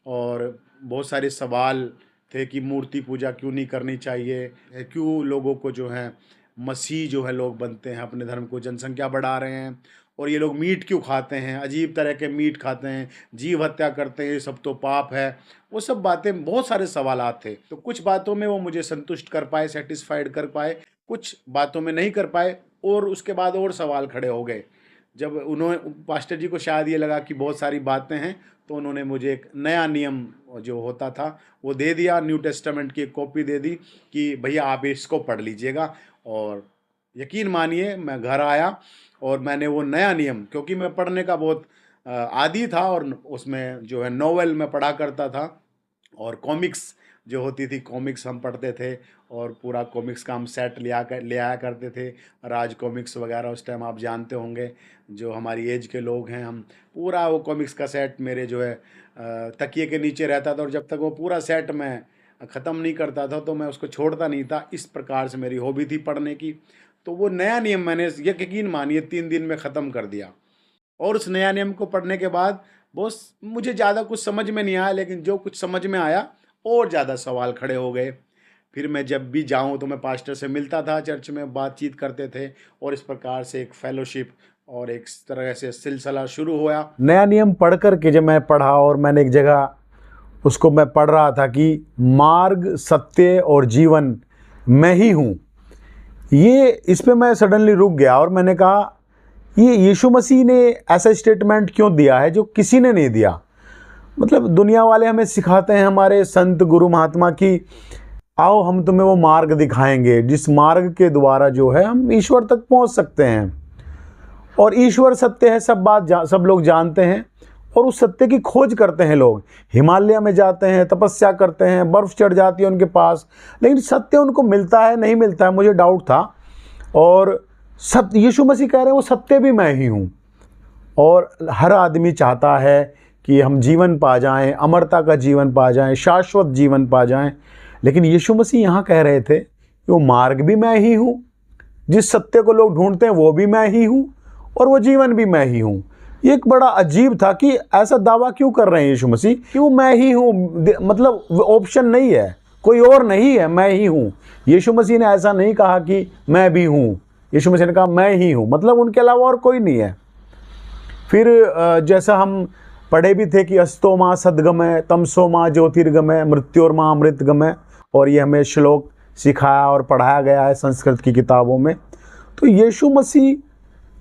और बहुत सारे सवाल थे कि मूर्ति पूजा क्यों नहीं करनी चाहिए, क्यों लोगों को जो है मसीह जो है लोग बनते हैं, अपने धर्म को जनसंख्या बढ़ा रहे हैं, और ये लोग मीट क्यों खाते हैं, अजीब तरह के मीट खाते हैं, जीव हत्या करते हैं, ये सब तो पाप है। वो सब बातें, बहुत सारे सवालात थे। तो कुछ बातों में वो मुझे संतुष्ट कर पाए, सेटिस्फाइड कर पाए, कुछ बातों में नहीं कर पाए, और उसके बाद और सवाल खड़े हो गए। जब उन्होंने, पास्टर जी को शायद ये लगा कि बहुत सारी बातें हैं, तो उन्होंने मुझे एक नया नियम जो होता था वो दे दिया, न्यू टेस्टामेंट की एक कॉपी दे दी कि भैया आप इसको पढ़ लीजिएगा। और यकीन मानिए मैं घर आया और मैंने वो नया नियम, क्योंकि मैं पढ़ने का बहुत आदी था, और उसमें जो है नॉवेल मैं पढ़ा करता था, और कॉमिक्स जो होती थी, कॉमिक्स हम पढ़ते थे, और पूरा कॉमिक्स का हम सेट ले आया करते थे। राज कॉमिक्स वगैरह उस टाइम आप जानते होंगे, जो हमारी एज के लोग हैं, हम पूरा वो कॉमिक्स का सेट मेरे जो है तकिए के नीचे रहता था, और जब तक वो पूरा सेट मैं ख़त्म नहीं करता था तो मैं उसको छोड़ता नहीं था। इस प्रकार से मेरी हॉबी थी पढ़ने की। तो वो नया नियम मैंने यकीन मानिए 3 दिन में ख़त्म कर दिया। और उस नया नियम को पढ़ने के बाद बहुत, मुझे ज़्यादा कुछ समझ में नहीं आया, लेकिन जो कुछ समझ में आया और ज़्यादा सवाल खड़े हो गए। फिर मैं जब भी जाऊं तो मैं पास्टर से मिलता था, चर्च में बातचीत करते थे, और इस प्रकार से एक फेलोशिप और एक तरह से सिलसिला शुरू हुआ। नया नियम पढ़ कर के जब मैं पढ़ा, और मैंने एक जगह उसको मैं पढ़ रहा था कि मार्ग, सत्य और जीवन मैं ही हूँ, ये इस पे मैं सडनली रुक गया और मैंने कहा ये यीशु मसीह ने ऐसा स्टेटमेंट क्यों दिया है जो किसी ने नहीं दिया। मतलब दुनिया वाले हमें सिखाते हैं, हमारे संत गुरु महात्मा, कि आओ हम तुम्हें वो मार्ग दिखाएंगे जिस मार्ग के द्वारा जो है हम ईश्वर तक पहुंच सकते हैं, और ईश्वर सत्य है, सब लोग जानते हैं, और उस सत्य की खोज करते हैं लोग। हिमालय में जाते हैं, तपस्या करते हैं, बर्फ़ चढ़ जाती है उनके पास, लेकिन सत्य उनको मिलता है नहीं मिलता है, मुझे डाउट था। और सत्य, यीशु मसीह कह रहे हैं वो सत्य भी मैं ही हूँ। और हर आदमी चाहता है कि हम जीवन पा जाएं, अमरता का जीवन पा जाएं, शाश्वत जीवन पा जाएं, लेकिन यीशु मसीह यहाँ कह रहे थे कि वो मार्ग भी मैं ही हूँ, जिस सत्य को लोग ढूंढते हैं वो भी मैं ही हूँ, और वो जीवन भी मैं ही हूँ। ये एक बड़ा अजीब था कि ऐसा दावा क्यों कर रहे हैं यीशु मसीह कि वो मैं ही हूँ, मतलब ऑप्शन नहीं है, कोई और नहीं है, मैं ही हूँ। यीशु मसीह ने ऐसा नहीं कहा कि मैं भी हूँ, यीशु मसीह ने कहा मैं ही हूँ, मतलब उनके अलावा और कोई नहीं है। फिर जैसा हम पढ़े भी थे कि अस्तो माँ सद्गमय, तमसो माँ ज्योतिर्गमय, मृत्योर्मा अमृतगमय, और ये हमें श्लोक सिखाया और पढ़ाया गया है संस्कृत की किताबों में। तो यीशु मसीह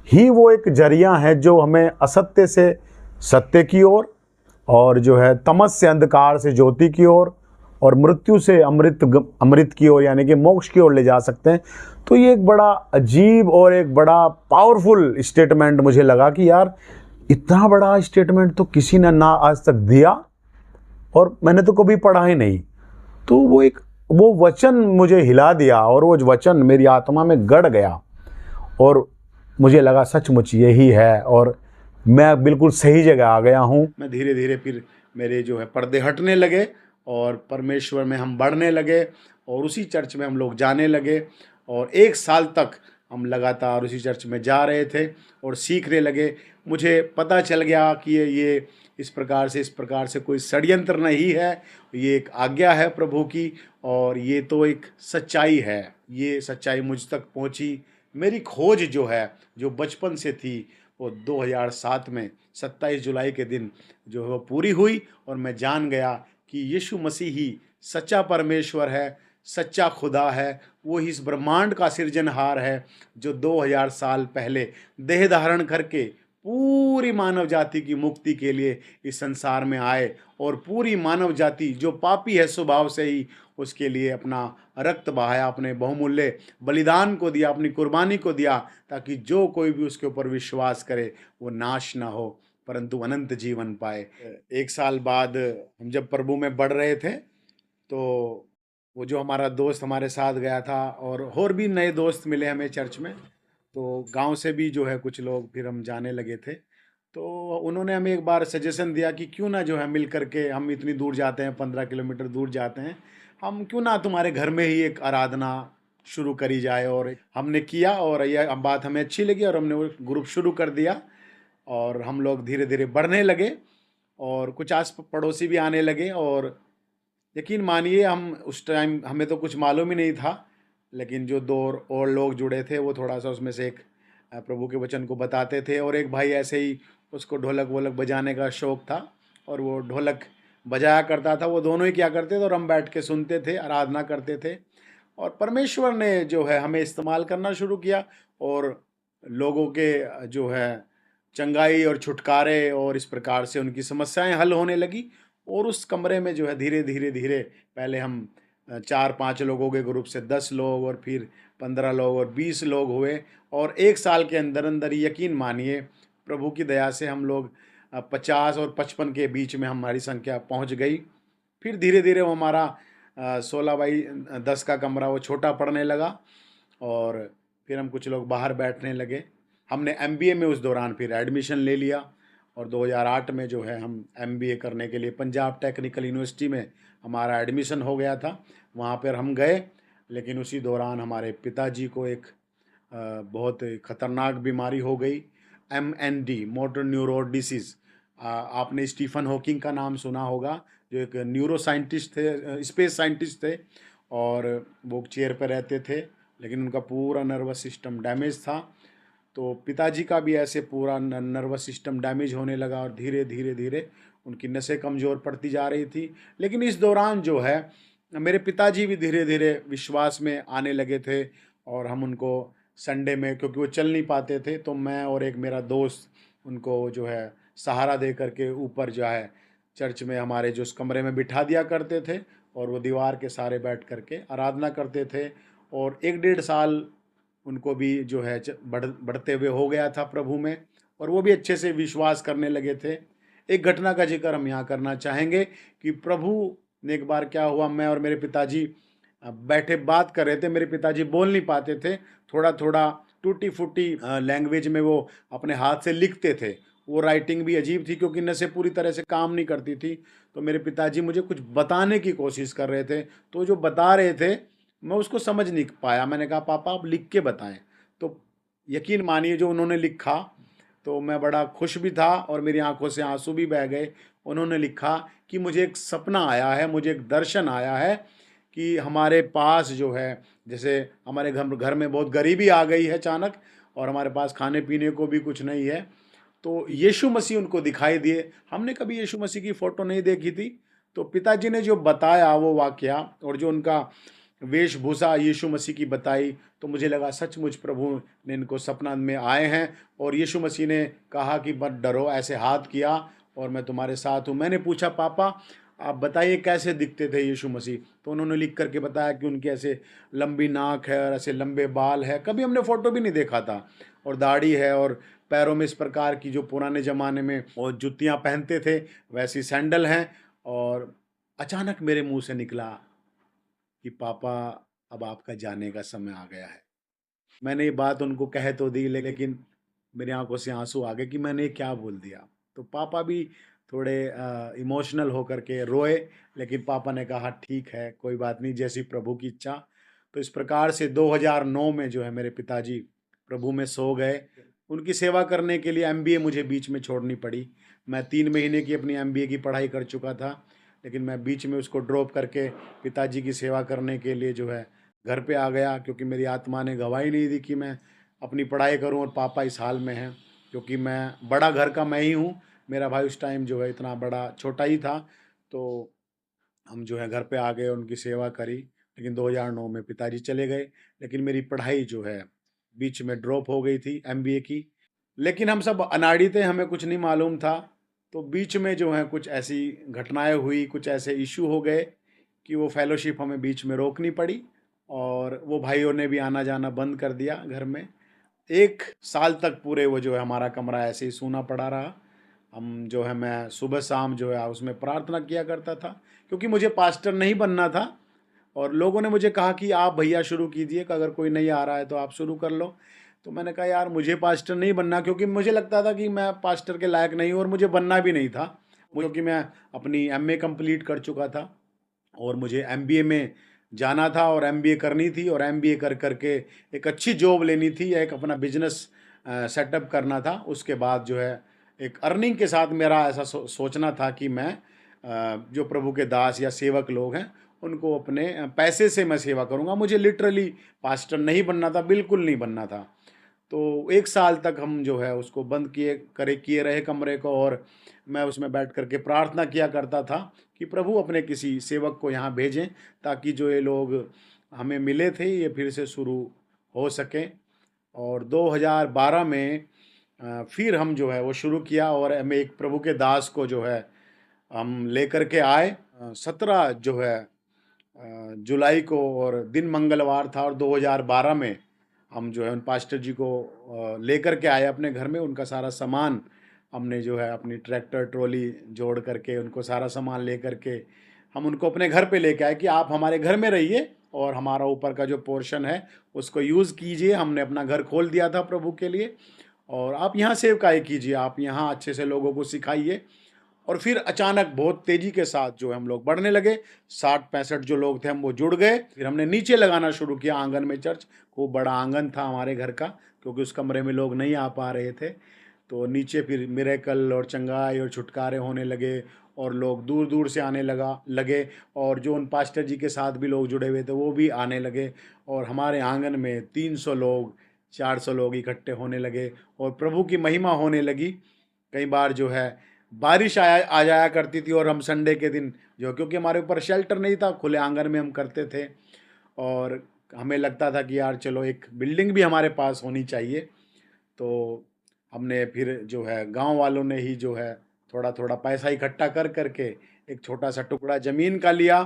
ही वो एक जरिया है जो हमें असत्य से सत्य की ओर, और जो है तमस से अंधकार से ज्योति की ओर, और मृत्यु से अमृत की ओर, यानी कि मोक्ष की ओर ले जा सकते हैं। तो ये एक बड़ा अजीब और एक बड़ा पावरफुल स्टेटमेंट मुझे लगा कि यार इतना बड़ा स्टेटमेंट तो किसी ने ना आज तक दिया, और मैंने तो कभी पढ़ा ही नहीं। तो वो वचन मुझे हिला दिया, और वो वचन मेरी आत्मा में गड़ गया, और मुझे लगा सचमुच यही है, और मैं बिल्कुल सही जगह आ गया हूँ। मैं धीरे धीरे फिर मेरे जो है पर्दे हटने लगे, और परमेश्वर में हम बढ़ने लगे, और उसी चर्च में हम लोग जाने लगे, और 1 साल तक हम लगातार उसी चर्च में जा रहे थे और सीखने लगे। मुझे पता चल गया कि ये इस प्रकार से कोई षड्यंत्र नहीं है, ये एक आज्ञा है प्रभु की, और ये तो एक सच्चाई है। ये सच्चाई मुझ तक पहुंची। मेरी खोज जो है, जो बचपन से थी, वो 2007 में 27 जुलाई के दिन जो है वो पूरी हुई, और मैं जान गया कि यीशु मसीह ही सच्चा परमेश्वर है, सच्चा खुदा है। वो ही इस ब्रह्मांड का सृजनहार है, जो 2000 साल पहले देह धारण करके पूरी मानव जाति की मुक्ति के लिए इस संसार में आए, और पूरी मानव जाति जो पापी है स्वभाव से ही, उसके लिए अपना रक्त बहाया, अपने बहुमूल्य बलिदान को दिया, अपनी कुर्बानी को दिया, ताकि जो कोई भी उसके ऊपर विश्वास करे वो नाश ना हो परंतु अनंत जीवन पाए। 1 साल बाद हम जब प्रभु में बढ़ रहे थे, तो वो जो हमारा दोस्त हमारे साथ गया था और भी नए दोस्त मिले हमें चर्च में, तो गांव से भी जो है कुछ लोग फिर हम जाने लगे थे। तो उन्होंने हमें एक बार सजेशन दिया कि क्यों ना जो है मिल करके, हम इतनी दूर जाते हैं, 15 किलोमीटर दूर जाते हैं, हम क्यों ना तुम्हारे घर में ही एक आराधना शुरू करी जाए। और हमने किया और यह बात हमें अच्छी लगी और हमने वो ग्रुप शुरू कर दिया और हम लोग धीरे धीरे बढ़ने लगे और कुछ आस पड़ोसी भी आने लगे। और यकीन मानिए, हम उस टाइम हमें तो कुछ मालूम ही नहीं था, लेकिन जो 2 और लोग जुड़े थे वो थोड़ा सा उसमें से एक प्रभु के वचन को बताते थे, और एक भाई ऐसे ही उसको ढोलक वोलक बजाने का शौक था और वो ढोलक बजाया करता था। वो दोनों ही क्या करते थे और हम बैठ के सुनते थे, आराधना करते थे। और परमेश्वर ने जो है हमें इस्तेमाल करना शुरू किया और लोगों के जो है चंगाई और छुटकारे और इस प्रकार से उनकी समस्याएं हल होने लगी। और उस कमरे में जो है धीरे धीरे धीरे पहले हम 4-5 लोगों के ग्रुप से 10 लोग और फिर 15 लोग और 20 लोग हुए। और 1 साल के अंदर अंदर ही यकीन मानिए, प्रभु की दया से हम लोग 50 और 55 के बीच में हमारी संख्या पहुंच गई। फिर धीरे धीरे वो हमारा 16x10 का कमरा वो छोटा पड़ने लगा और फिर हम कुछ लोग बाहर बैठने लगे। हमने एमबीए में उस दौरान फिर एडमिशन ले लिया और 2008 में जो है हम एमबीए करने के लिए पंजाब टेक्निकल यूनिवर्सिटी में हमारा एडमिशन हो गया था। वहाँ पर हम गए, लेकिन उसी दौरान हमारे पिताजी को एक बहुत ख़तरनाक बीमारी हो गई, MND, मोटर न्यूरोन डिसीज़। आपने स्टीफन हॉकिंग का नाम सुना होगा, जो एक न्यूरो साइंटिस्ट थे, स्पेस साइंटिस्ट थे, और वो चेयर पर रहते थे, लेकिन उनका पूरा नर्वस सिस्टम डैमेज था। तो पिताजी का भी ऐसे पूरा नर्वस सिस्टम डैमेज होने लगा और धीरे धीरे धीरे उनकी नसें कमज़ोर पड़ती जा रही थी। लेकिन इस दौरान जो है मेरे पिताजी भी धीरे धीरे विश्वास में आने लगे थे और हम उनको संडे में, क्योंकि वो चल नहीं पाते थे, तो मैं और एक मेरा दोस्त उनको जो है सहारा दे करके ऊपर जो है चर्च में हमारे जो उस कमरे में बिठा दिया करते थे और वो दीवार के सहारे बैठ करके आराधना करते थे। और 1-1.5 साल उनको भी जो है बढ़ते हुए हो गया था प्रभु में, और वो भी अच्छे से विश्वास करने लगे थे। एक घटना का जिक्र हम यहाँ करना चाहेंगे कि प्रभु ने एक बार क्या हुआ, मैं और मेरे पिताजी बैठे बात कर रहे थे। मेरे पिताजी बोल नहीं पाते थे, थोड़ा थोड़ा टूटी फूटी लैंग्वेज में वो अपने हाथ से लिखते थे। वो राइटिंग भी अजीब थी क्योंकि नसें पूरी तरह से काम नहीं करती थी। तो मेरे पिताजी मुझे कुछ बताने की कोशिश कर रहे थे, तो जो बता रहे थे मैं उसको समझ नहीं पाया। मैंने कहा पापा आप लिख के बताएं। तो यकीन मानिए जो उन्होंने लिखा, तो मैं बड़ा खुश भी था और मेरी आंखों से आंसू भी बह गए। उन्होंने लिखा कि मुझे एक सपना आया है, मुझे एक दर्शन आया है कि हमारे पास जो है, जैसे हमारे घर में बहुत गरीबी आ गई है अचानक और हमारे पास खाने पीने को भी कुछ नहीं है। तो यीशु मसीह उनको दिखाई दिए। हमने कभी यीशु मसीह की फ़ोटो नहीं देखी थी। तो पिताजी ने जो बताया वो वाकया और जो उनका वेशभूषा यीशु मसीह की बताई, तो मुझे लगा सचमुच प्रभु ने इनको सपना में आए हैं। और यीशु मसीह ने कहा कि मत डरो, ऐसे हाथ किया और मैं तुम्हारे साथ हूँ। मैंने पूछा पापा आप बताइए कैसे दिखते थे यीशु मसीह? तो उन्होंने लिख करके बताया कि उनकी ऐसे लंबी नाक है और ऐसे लंबे बाल है। कभी हमने फ़ोटो भी नहीं देखा था। और दाढ़ी है और पैरों में इस प्रकार की जो पुराने ज़माने में वो जुतियाँ पहनते थे वैसी सैंडल हैं। और अचानक मेरे मुंह से निकला कि पापा अब आपका जाने का समय आ गया है। मैंने ये बात उनको कह तो दी, लेकिन मेरी आंखों से आंसू आ गए कि मैंने ये क्या बोल दिया। तो पापा भी थोड़े इमोशनल होकर के रोए, लेकिन पापा ने कहा ठीक है कोई बात नहीं, जैसी प्रभु की इच्छा। तो इस प्रकार से 2009 में जो है मेरे पिताजी प्रभु में सो गए। उनकी सेवा करने के लिए एमबीए मुझे बीच में छोड़नी पड़ी। मैं 3 महीने की अपनी एमबीए की पढ़ाई कर चुका था, लेकिन मैं बीच में उसको ड्रॉप करके पिताजी की सेवा करने के लिए जो है घर पे आ गया, क्योंकि मेरी आत्मा ने गवाही नहीं दी कि मैं अपनी पढ़ाई करूं और पापा इस हाल में हैं। क्योंकि मैं बड़ा घर का मैं ही हूं, मेरा भाई उस टाइम जो है इतना बड़ा छोटा ही था। तो हम जो है घर पे आ गए, उनकी सेवा करी। लेकिन 2009 में पिताजी चले गए, लेकिन मेरी पढ़ाई जो है बीच में ड्रॉप हो गई थी एमबीए की। लेकिन हम सब अनाड़ी थे, हमें कुछ नहीं मालूम था। तो बीच में जो है कुछ ऐसी घटनाएं हुई, कुछ ऐसे इशू हो गए कि वो फेलोशिप हमें बीच में रोकनी पड़ी और वो भाइयों ने भी आना जाना बंद कर दिया घर में। 1 साल तक पूरे वो जो है हमारा कमरा ऐसे ही सूना पड़ा रहा। हम जो है मैं सुबह शाम जो है उसमें प्रार्थना किया करता था, क्योंकि मुझे पास्टर नहीं बनना था। और लोगों ने मुझे कहा कि आप भैया शुरू कीजिए, कि अगर कोई नहीं आ रहा है तो आप शुरू कर लो। तो मैंने कहा यार मुझे पास्टर नहीं बनना, क्योंकि मुझे लगता था कि मैं पास्टर के लायक नहीं हूँ और मुझे बनना भी नहीं था, क्योंकि मैं अपनी एमए कंप्लीट कर चुका था और मुझे एमबीए में जाना था और एमबीए करनी थी, और एमबीए कर करके एक अच्छी जॉब लेनी थी या एक अपना बिजनेस सेटअप करना था। उसके बाद जो है एक अर्निंग के साथ मेरा ऐसा सोचना था कि मैं जो प्रभु के दास या सेवक लोग हैं उनको अपने पैसे से मैं सेवा करूंगा। मुझे लिटरली पास्टर नहीं बनना था, बिल्कुल नहीं बनना था। तो 1 साल तक हम जो है उसको बंद किए रहे कमरे को, और मैं उसमें बैठ करके प्रार्थना किया करता था कि प्रभु अपने किसी सेवक को यहाँ भेजें, ताकि जो ये लोग हमें मिले थे ये फिर से शुरू हो सकें। और 2012 में फिर हम जो है वो शुरू किया, और हमें एक प्रभु के दास को जो है हम लेकर के आए 17 जो है जुलाई को, और दिन मंगलवार था। और 2012 में हम जो है उन पास्टर जी को लेकर के आए अपने घर में। उनका सारा सामान हमने जो है अपनी ट्रैक्टर ट्रॉली जोड़ करके उनको सारा सामान ले करके हम उनको अपने घर पे लेके आए कि आप हमारे घर में रहिए और हमारा ऊपर का जो पोर्शन है उसको यूज़ कीजिए। हमने अपना घर खोल दिया था प्रभु के लिए, और आप यहाँ सेवकाई कीजिए, आप यहाँ अच्छे से लोगों को सिखाइए। और फिर अचानक बहुत तेज़ी के साथ जो है हम लोग बढ़ने लगे। 60-65 जो लोग थे हम वो जुड़ गए। फिर हमने नीचे लगाना शुरू किया आंगन में चर्च। खूब बड़ा आंगन था हमारे घर का, क्योंकि उस कमरे में लोग नहीं आ पा रहे थे। तो नीचे फिर मिरेकल और चंगाई और छुटकारे होने लगे, और लोग दूर दूर से आने लगे। और जो उन पास्टर जी के साथ भी लोग जुड़े हुए थे वो भी आने लगे, और हमारे आंगन में 300 लोग 400 लोग इकट्ठे होने लगे, और प्रभु की महिमा होने लगी। कई बार जो है बारिश आ जाया करती थी, और हम संडे के दिन जो, क्योंकि हमारे ऊपर शेल्टर नहीं था, खुले आंगन में हम करते थे, और हमें लगता था कि यार चलो एक बिल्डिंग भी हमारे पास होनी चाहिए। तो हमने फिर जो है गांव वालों ने ही जो है थोड़ा थोड़ा पैसा इकट्ठा कर करके एक छोटा सा टुकड़ा ज़मीन का लिया,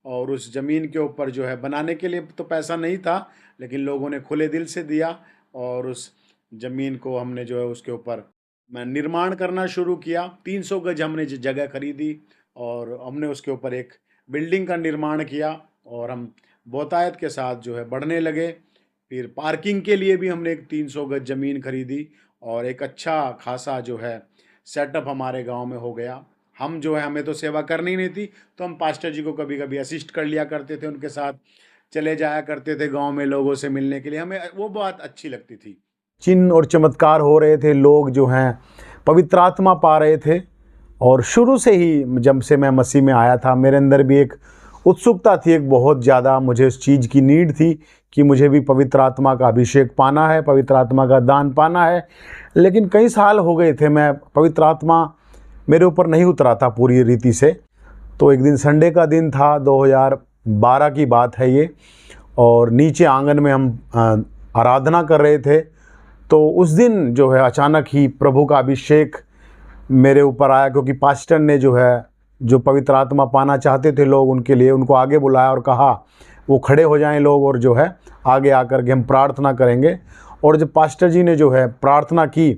और उस ज़मीन के ऊपर जो है बनाने के लिए तो पैसा नहीं था, लेकिन लोगों ने खुले दिल से दिया, और उस ज़मीन को हमने जो है उसके ऊपर मैं निर्माण करना शुरू किया। 300 गज हमने जगह खरीदी, और हमने उसके ऊपर एक बिल्डिंग का निर्माण किया, और हम बहुतायत के साथ जो है बढ़ने लगे। फिर पार्किंग के लिए भी हमने एक 300 गज ज़मीन खरीदी, और एक अच्छा खासा जो है सेटअप हमारे गांव में हो गया। हम जो है हमें तो सेवा करनी नहीं थी, तो हम पास्टर जी को कभी कभी असिस्ट कर लिया करते थे, उनके साथ चले जाया करते थे गांव में लोगों से मिलने के लिए। हमें वो बात अच्छी लगती थी। चिन्ह और चमत्कार हो रहे थे, लोग जो हैं पवित्र आत्मा पा रहे थे। और शुरू से ही जब से मैं मसीह में आया था, मेरे अंदर भी एक उत्सुकता थी, एक बहुत ज़्यादा मुझे उस चीज़ की नीड थी कि मुझे भी पवित्र आत्मा का अभिषेक पाना है, पवित्र आत्मा का दान पाना है। लेकिन कई साल हो गए थे, मैं पवित्र आत्मा मेरे ऊपर नहीं उतरा था पूरी रीति से। तो एक दिन संडे का दिन था, 2012 की बात है ये, और नीचे आंगन में हम आराधना कर रहे थे। तो उस दिन जो है अचानक ही प्रभु का अभिषेक मेरे ऊपर आया, क्योंकि पास्टर ने जो है जो पवित्र आत्मा पाना चाहते थे लोग, उनके लिए उनको आगे बुलाया और कहा वो खड़े हो जाएं लोग, और जो है आगे आकर के हम प्रार्थना करेंगे। और जब पास्टर जी ने जो है प्रार्थना की,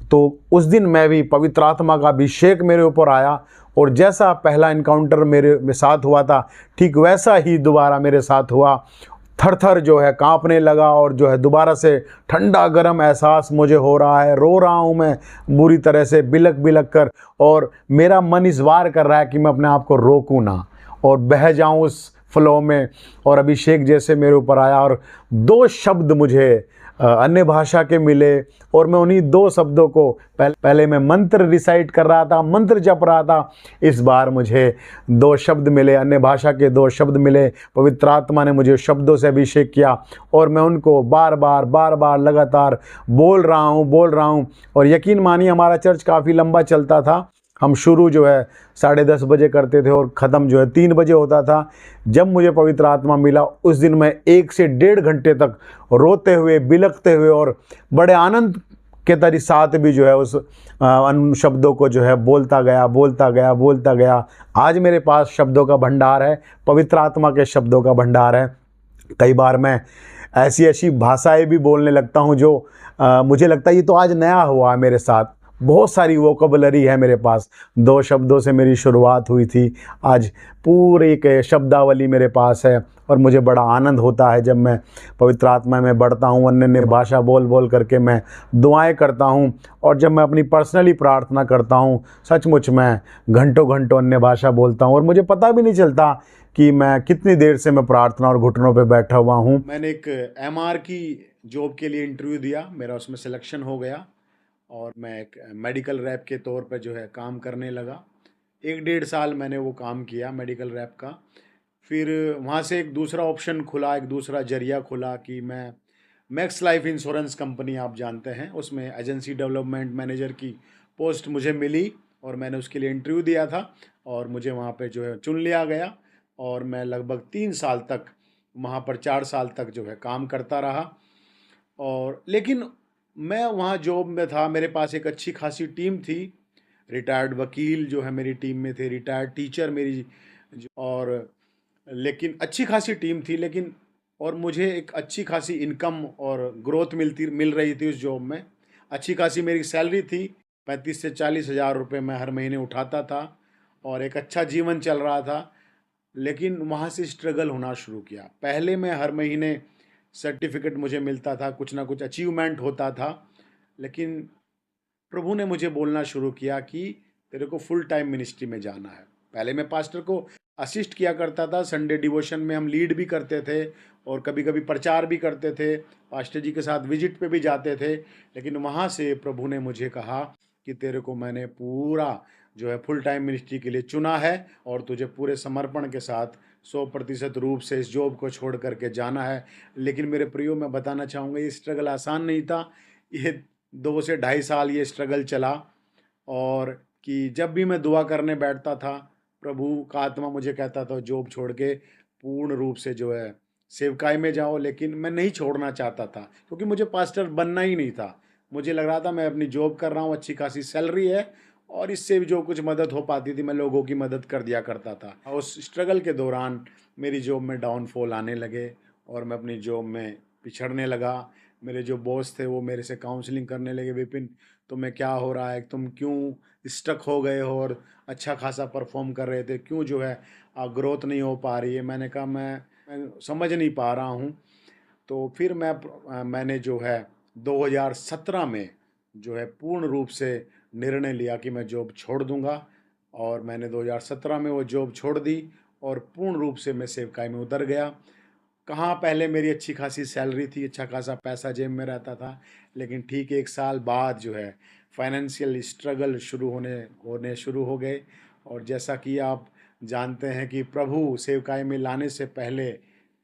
तो उस दिन मैं भी पवित्र आत्मा का अभिषेक मेरे ऊपर आया, और जैसा पहला इनकाउंटर मेरे साथ हुआ था, ठीक वैसा ही दोबारा मेरे साथ हुआ। थर थर जो है कांपने लगा, और जो है दोबारा से ठंडा गर्म एहसास मुझे हो रहा है। रो रहा हूँ मैं बुरी तरह से, बिलक बिलक कर, और मेरा मन इस वार कर रहा है कि मैं अपने आप को रोकूँ ना और बह जाऊँ उस फ्लो में। और अभिषेक जैसे मेरे ऊपर आया, और 2 शब्द मुझे अन्य भाषा के मिले, और मैं उन्हीं 2 शब्दों को पहले मैं मंत्र रिसाइट कर रहा था, मंत्र जप रहा था। इस बार मुझे 2 शब्द मिले, अन्य भाषा के 2 शब्द मिले। पवित्र आत्मा ने मुझे शब्दों से अभिषेक किया, और मैं उनको बार बार लगातार बोल रहा हूँ। और यकीन मानिए हमारा चर्च काफ़ी लंबा चलता था। हम शुरू जो है 10:30 बजे करते थे, और ख़त्म जो है 3 बजे होता था। जब मुझे पवित्र आत्मा मिला उस दिन मैं 1 से 1.5 घंटे तक रोते हुए, बिलखते हुए, और बड़े आनंद के साथ भी जो है उस अन शब्दों को जो है बोलता गया। आज मेरे पास शब्दों का भंडार है, पवित्र आत्मा के शब्दों का भंडार है। कई बार मैं ऐसी भाषाएं भी बोलने लगता हूं जो मुझे लगता है ये तो आज नया हुआ है मेरे साथ। बहुत सारी वोकेबलरी है मेरे पास। 2 शब्दों से मेरी शुरुआत हुई थी, आज पूरी एक शब्दावली मेरे पास है। और मुझे बड़ा आनंद होता है जब मैं पवित्र आत्मा में बढ़ता हूँ, अन्य अन्य भाषा बोल बोल करके मैं दुआएं करता हूँ। और जब मैं अपनी पर्सनली प्रार्थना करता हूँ, सचमुच मैं घंटों घंटों अन्य भाषा बोलता हूँ और मुझे पता भी नहीं चलता कि मैं कितनी देर से मैं प्रार्थना और घुटनों पे बैठा हुआ हूँ। मैंने एक एमआर की जॉब के लिए इंटरव्यू दिया, मेरा उसमें सिलेक्शन हो गया और मैं एक मेडिकल रैप के तौर पर जो है काम करने लगा। 1 डेढ़ साल मैंने वो काम किया मेडिकल रैप का। फिर वहाँ से एक दूसरा ऑप्शन खुला, एक दूसरा जरिया खुला कि मैं मैक्स लाइफ इंश्योरेंस कंपनी, आप जानते हैं, उसमें एजेंसी डेवलपमेंट मैनेजर की पोस्ट मुझे मिली और मैंने उसके लिए इंटरव्यू दिया था और मुझे वहाँ पे जो है चुन लिया गया। और मैं लगभग 3 साल तक वहाँ पर, 4 साल तक जो है काम करता रहा। और लेकिन मैं वहाँ जॉब में था, मेरे पास एक अच्छी खासी टीम थी। रिटायर्ड वकील जो है मेरी टीम में थे, रिटायर्ड टीचर मेरी और लेकिन अच्छी खासी टीम थी। लेकिन और मुझे एक अच्छी खासी इनकम और ग्रोथ मिल रही थी उस जॉब में। अच्छी खासी मेरी सैलरी थी, 35 से 40 हज़ार रुपये मैं हर महीने उठाता था और एक अच्छा जीवन चल रहा था। लेकिन वहाँ से स्ट्रगल होना शुरू किया। पहले मैं हर महीने सर्टिफिकेट मुझे मिलता था, कुछ ना कुछ अचीवमेंट होता था। लेकिन प्रभु ने मुझे बोलना शुरू किया कि तेरे को फुल टाइम मिनिस्ट्री में जाना है। पहले मैं पास्टर को असिस्ट किया करता था, संडे डिवोशन में हम लीड भी करते थे और कभी कभी प्रचार भी करते थे, पास्टर जी के साथ विजिट पे भी जाते थे। लेकिन वहाँ से प्रभु ने मुझे कहा कि तेरे को मैंने पूरा जो है फुल टाइम मिनिस्ट्री के लिए चुना है और तुझे पूरे समर्पण के साथ 100% रूप से इस जॉब को छोड़ करके जाना है। लेकिन मेरे प्रियो, मैं बताना चाहूँगा ये स्ट्रगल आसान नहीं था। ये 2 से ढाई साल ये स्ट्रगल चला और कि जब भी मैं दुआ करने बैठता था, प्रभु का आत्मा मुझे कहता था जॉब छोड़ के पूर्ण रूप से जो है सेवकाई में जाओ। लेकिन मैं नहीं छोड़ना चाहता था क्योंकि मुझे पास्टर बनना ही नहीं था। मुझे लग रहा था मैं अपनी जॉब कर रहा हूँ, अच्छी खासी सैलरी है और इससे भी जो कुछ मदद हो पाती थी मैं लोगों की मदद कर दिया करता था। उस स्ट्रगल के दौरान मेरी जॉब में डाउनफॉल आने लगे और मैं अपनी जॉब में पिछड़ने लगा। मेरे जो बॉस थे वो मेरे से काउंसलिंग करने लगे, विपिन तुम्हें क्या हो रहा है, तुम क्यों स्टक हो गए हो और अच्छा खासा परफॉर्म कर रहे थे, क्यों जो है ग्रोथ नहीं हो पा रही है। मैंने कहा मैं समझ नहीं पा रहा हूँ। तो फिर मैंने जो है 2017 में जो है पूर्ण रूप से निर्णय लिया कि मैं जॉब छोड़ दूंगा और मैंने 2017 में वो जॉब छोड़ दी और पूर्ण रूप से मैं सेवकाई में उतर गया। कहाँ पहले मेरी अच्छी खासी सैलरी थी, अच्छा खासा पैसा जेब में रहता था, लेकिन ठीक 1 साल बाद जो है फाइनेंशियल स्ट्रगल होने शुरू हो गए। और जैसा कि आप जानते हैं कि प्रभु सेवकाई में लाने से पहले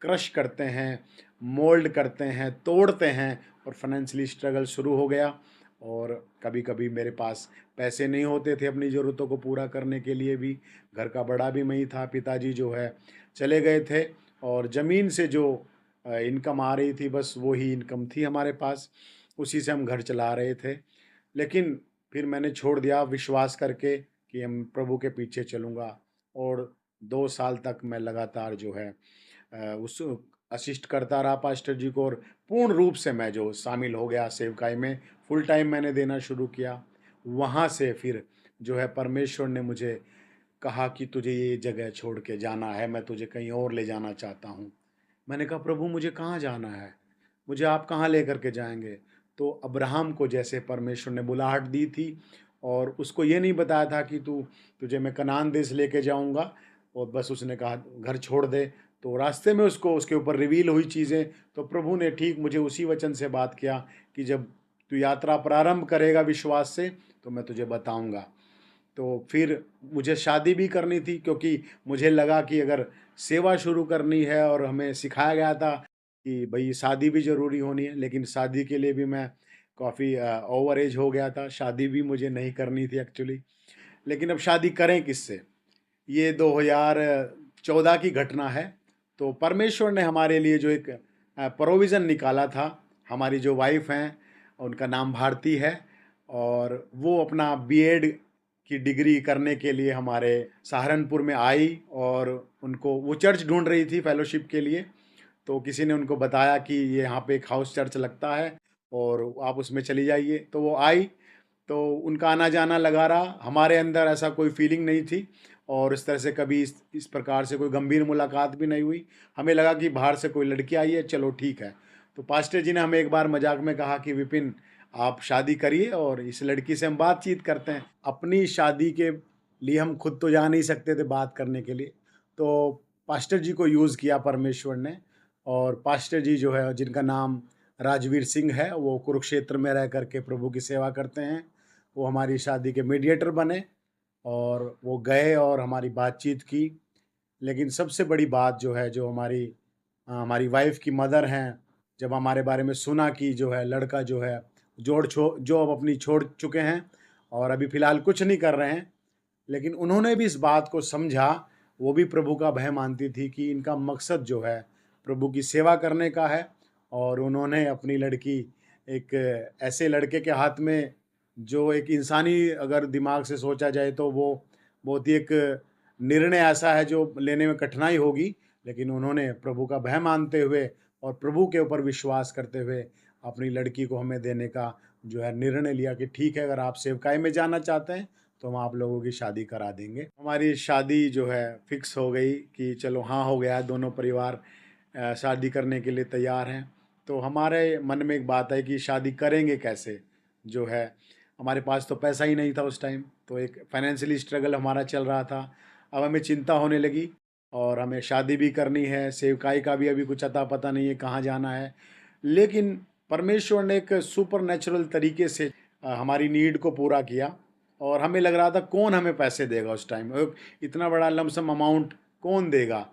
क्रश करते हैं, मोल्ड करते हैं, तोड़ते हैं और फाइनेंशियली स्ट्रगल शुरू हो गया। और कभी कभी मेरे पास पैसे नहीं होते थे अपनी ज़रूरतों को पूरा करने के लिए भी। घर का बड़ा भी मैं ही था, पिताजी जो है चले गए थे और ज़मीन से जो इनकम आ रही थी बस वो ही इनकम थी हमारे पास, उसी से हम घर चला रहे थे। लेकिन फिर मैंने छोड़ दिया विश्वास करके कि हम प्रभु के पीछे चलूँगा। और 2 साल तक मैं लगातार जो है उस असिस्ट करता रहा पास्टर जी को और पूर्ण रूप से मैं जो शामिल हो गया सेवकाई में, फुल टाइम मैंने देना शुरू किया। वहाँ से फिर जो है परमेश्वर ने मुझे कहा कि तुझे ये जगह छोड़ के जाना है, मैं तुझे कहीं और ले जाना चाहता हूँ। मैंने कहा प्रभु मुझे कहाँ जाना है, मुझे आप कहाँ लेकर के जाएंगे। तो अब्राहम को जैसे परमेश्वर ने बुलाहट दी थी और उसको ये नहीं बताया था कि तुझे मैं कनान देश लेके जाऊँगा और बस उसने कहा घर छोड़ दे। तो रास्ते में उसको उसके ऊपर रिवील हुई चीज़ें। तो प्रभु ने ठीक मुझे उसी वचन से बात किया कि जब तू यात्रा प्रारंभ करेगा विश्वास से तो मैं तुझे बताऊँगा। तो फिर मुझे शादी भी करनी थी क्योंकि मुझे लगा कि अगर सेवा शुरू करनी है और हमें सिखाया गया था कि भाई शादी भी ज़रूरी होनी है, लेकिन शादी के लिए भी मैं काफ़ी ओवर एज हो गया था, शादी भी मुझे नहीं करनी थी एक्चुअली। लेकिन अब शादी करें किससे, ये 2014 की घटना है। तो परमेश्वर ने हमारे लिए जो एक प्रोविज़न निकाला था, हमारी जो वाइफ हैं उनका नाम भारती है और वो अपना बीएड की डिग्री करने के लिए हमारे सहारनपुर में आई और उनको वो चर्च ढूंढ रही थी फेलोशिप के लिए। तो किसी ने उनको बताया कि ये यहाँ पे एक हाउस चर्च लगता है और आप उसमें चली जाइए। तो वो आई। तो उनका आना जाना लगा रहा। हमारे अंदर ऐसा कोई फीलिंग नहीं थी और इस तरह से कभी इस प्रकार से कोई गंभीर मुलाकात भी नहीं हुई। हमें लगा कि बाहर से कोई लड़की आई है, चलो ठीक है। तो पास्टर जी ने हमें एक बार मजाक में कहा कि विपिन, आप शादी करिए और इस लड़की से हम बातचीत करते हैं। अपनी शादी के लिए हम खुद तो जा नहीं सकते थे बात करने के लिए, तो पास्टर जी को यूज़ किया परमेश्वर ने। और पास्टर जी जो है, जिनका नाम राजवीर सिंह है, वो कुरुक्षेत्र में रह करके प्रभु की सेवा करते हैं। वो हमारी शादी के मीडिएटर बने और वो गए और हमारी बातचीत की। लेकिन सबसे बड़ी बात जो है, जो हमारी वाइफ़ की मदर हैं, जब हमारे बारे में सुना कि जो है लड़का जो है जो अब अपनी छोड़ चुके हैं और अभी फ़िलहाल कुछ नहीं कर रहे हैं, लेकिन उन्होंने भी इस बात को समझा। वो भी प्रभु का भय मानती थी कि इनका मकसद जो है प्रभु की सेवा करने का है। और उन्होंने अपनी लड़की एक ऐसे लड़के के हाथ में, जो एक इंसानी अगर दिमाग से सोचा जाए तो वो बहुत ही एक निर्णय ऐसा है जो लेने में कठिनाई होगी, लेकिन उन्होंने प्रभु का भय मानते हुए और प्रभु के ऊपर विश्वास करते हुए अपनी लड़की को हमें देने का जो है निर्णय लिया कि ठीक है, अगर आप सेवकाई में जाना चाहते हैं तो हम आप लोगों की शादी करा देंगे। हमारी शादी जो है फिक्स हो गई कि चलो हाँ हो गया, दोनों परिवार शादी करने के लिए तैयार हैं। तो हमारे मन में एक बात है कि शादी करेंगे कैसे। जो है, हमारे पास तो पैसा ही नहीं था उस टाइम, तो एक फाइनेंशियली स्ट्रगल हमारा चल रहा था। अब हमें चिंता होने लगी और हमें शादी भी करनी है, सेवकाई का भी अभी कुछ अता पता नहीं है कहाँ जाना है। लेकिन परमेश्वर ने एक सुपर नेचुरल तरीके से हमारी नीड को पूरा किया और हमें लग रहा था कौन हमें पैसे देगा उस टाइम, इतना बड़ा लमसम अमाउंट कौन देगा।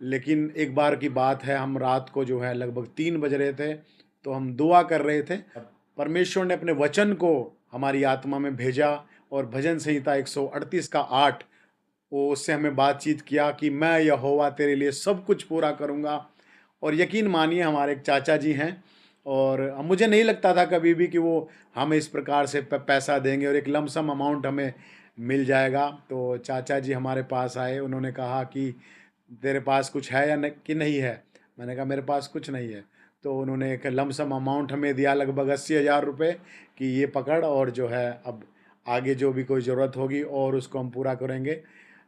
लेकिन एक बार की बात है, हम रात को जो है लगभग 3 बज रहे थे, तो हम दुआ कर रहे थे। परमेश्वर ने अपने वचन को हमारी आत्मा में भेजा और भजन संहिता 138 का 8, वो उससे हमें बातचीत किया कि मैं यहोवा तेरे लिए सब कुछ पूरा करूँगा। और यकीन मानिए, हमारे एक चाचा जी हैं और मुझे नहीं लगता था कभी भी कि वो हमें इस प्रकार से पैसा देंगे और एक लमसम अमाउंट हमें मिल जाएगा। तो चाचा जी हमारे पास आए, उन्होंने कहा कि तेरे पास कुछ है या कि नहीं है। मैंने कहा मेरे पास कुछ नहीं है। तो उन्होंने एक लमसम अमाउंट हमें दिया, लगभग 80,000 रुपये, कि ये पकड़ और जो है अब आगे जो भी कोई ज़रूरत होगी और उसको हम पूरा करेंगे।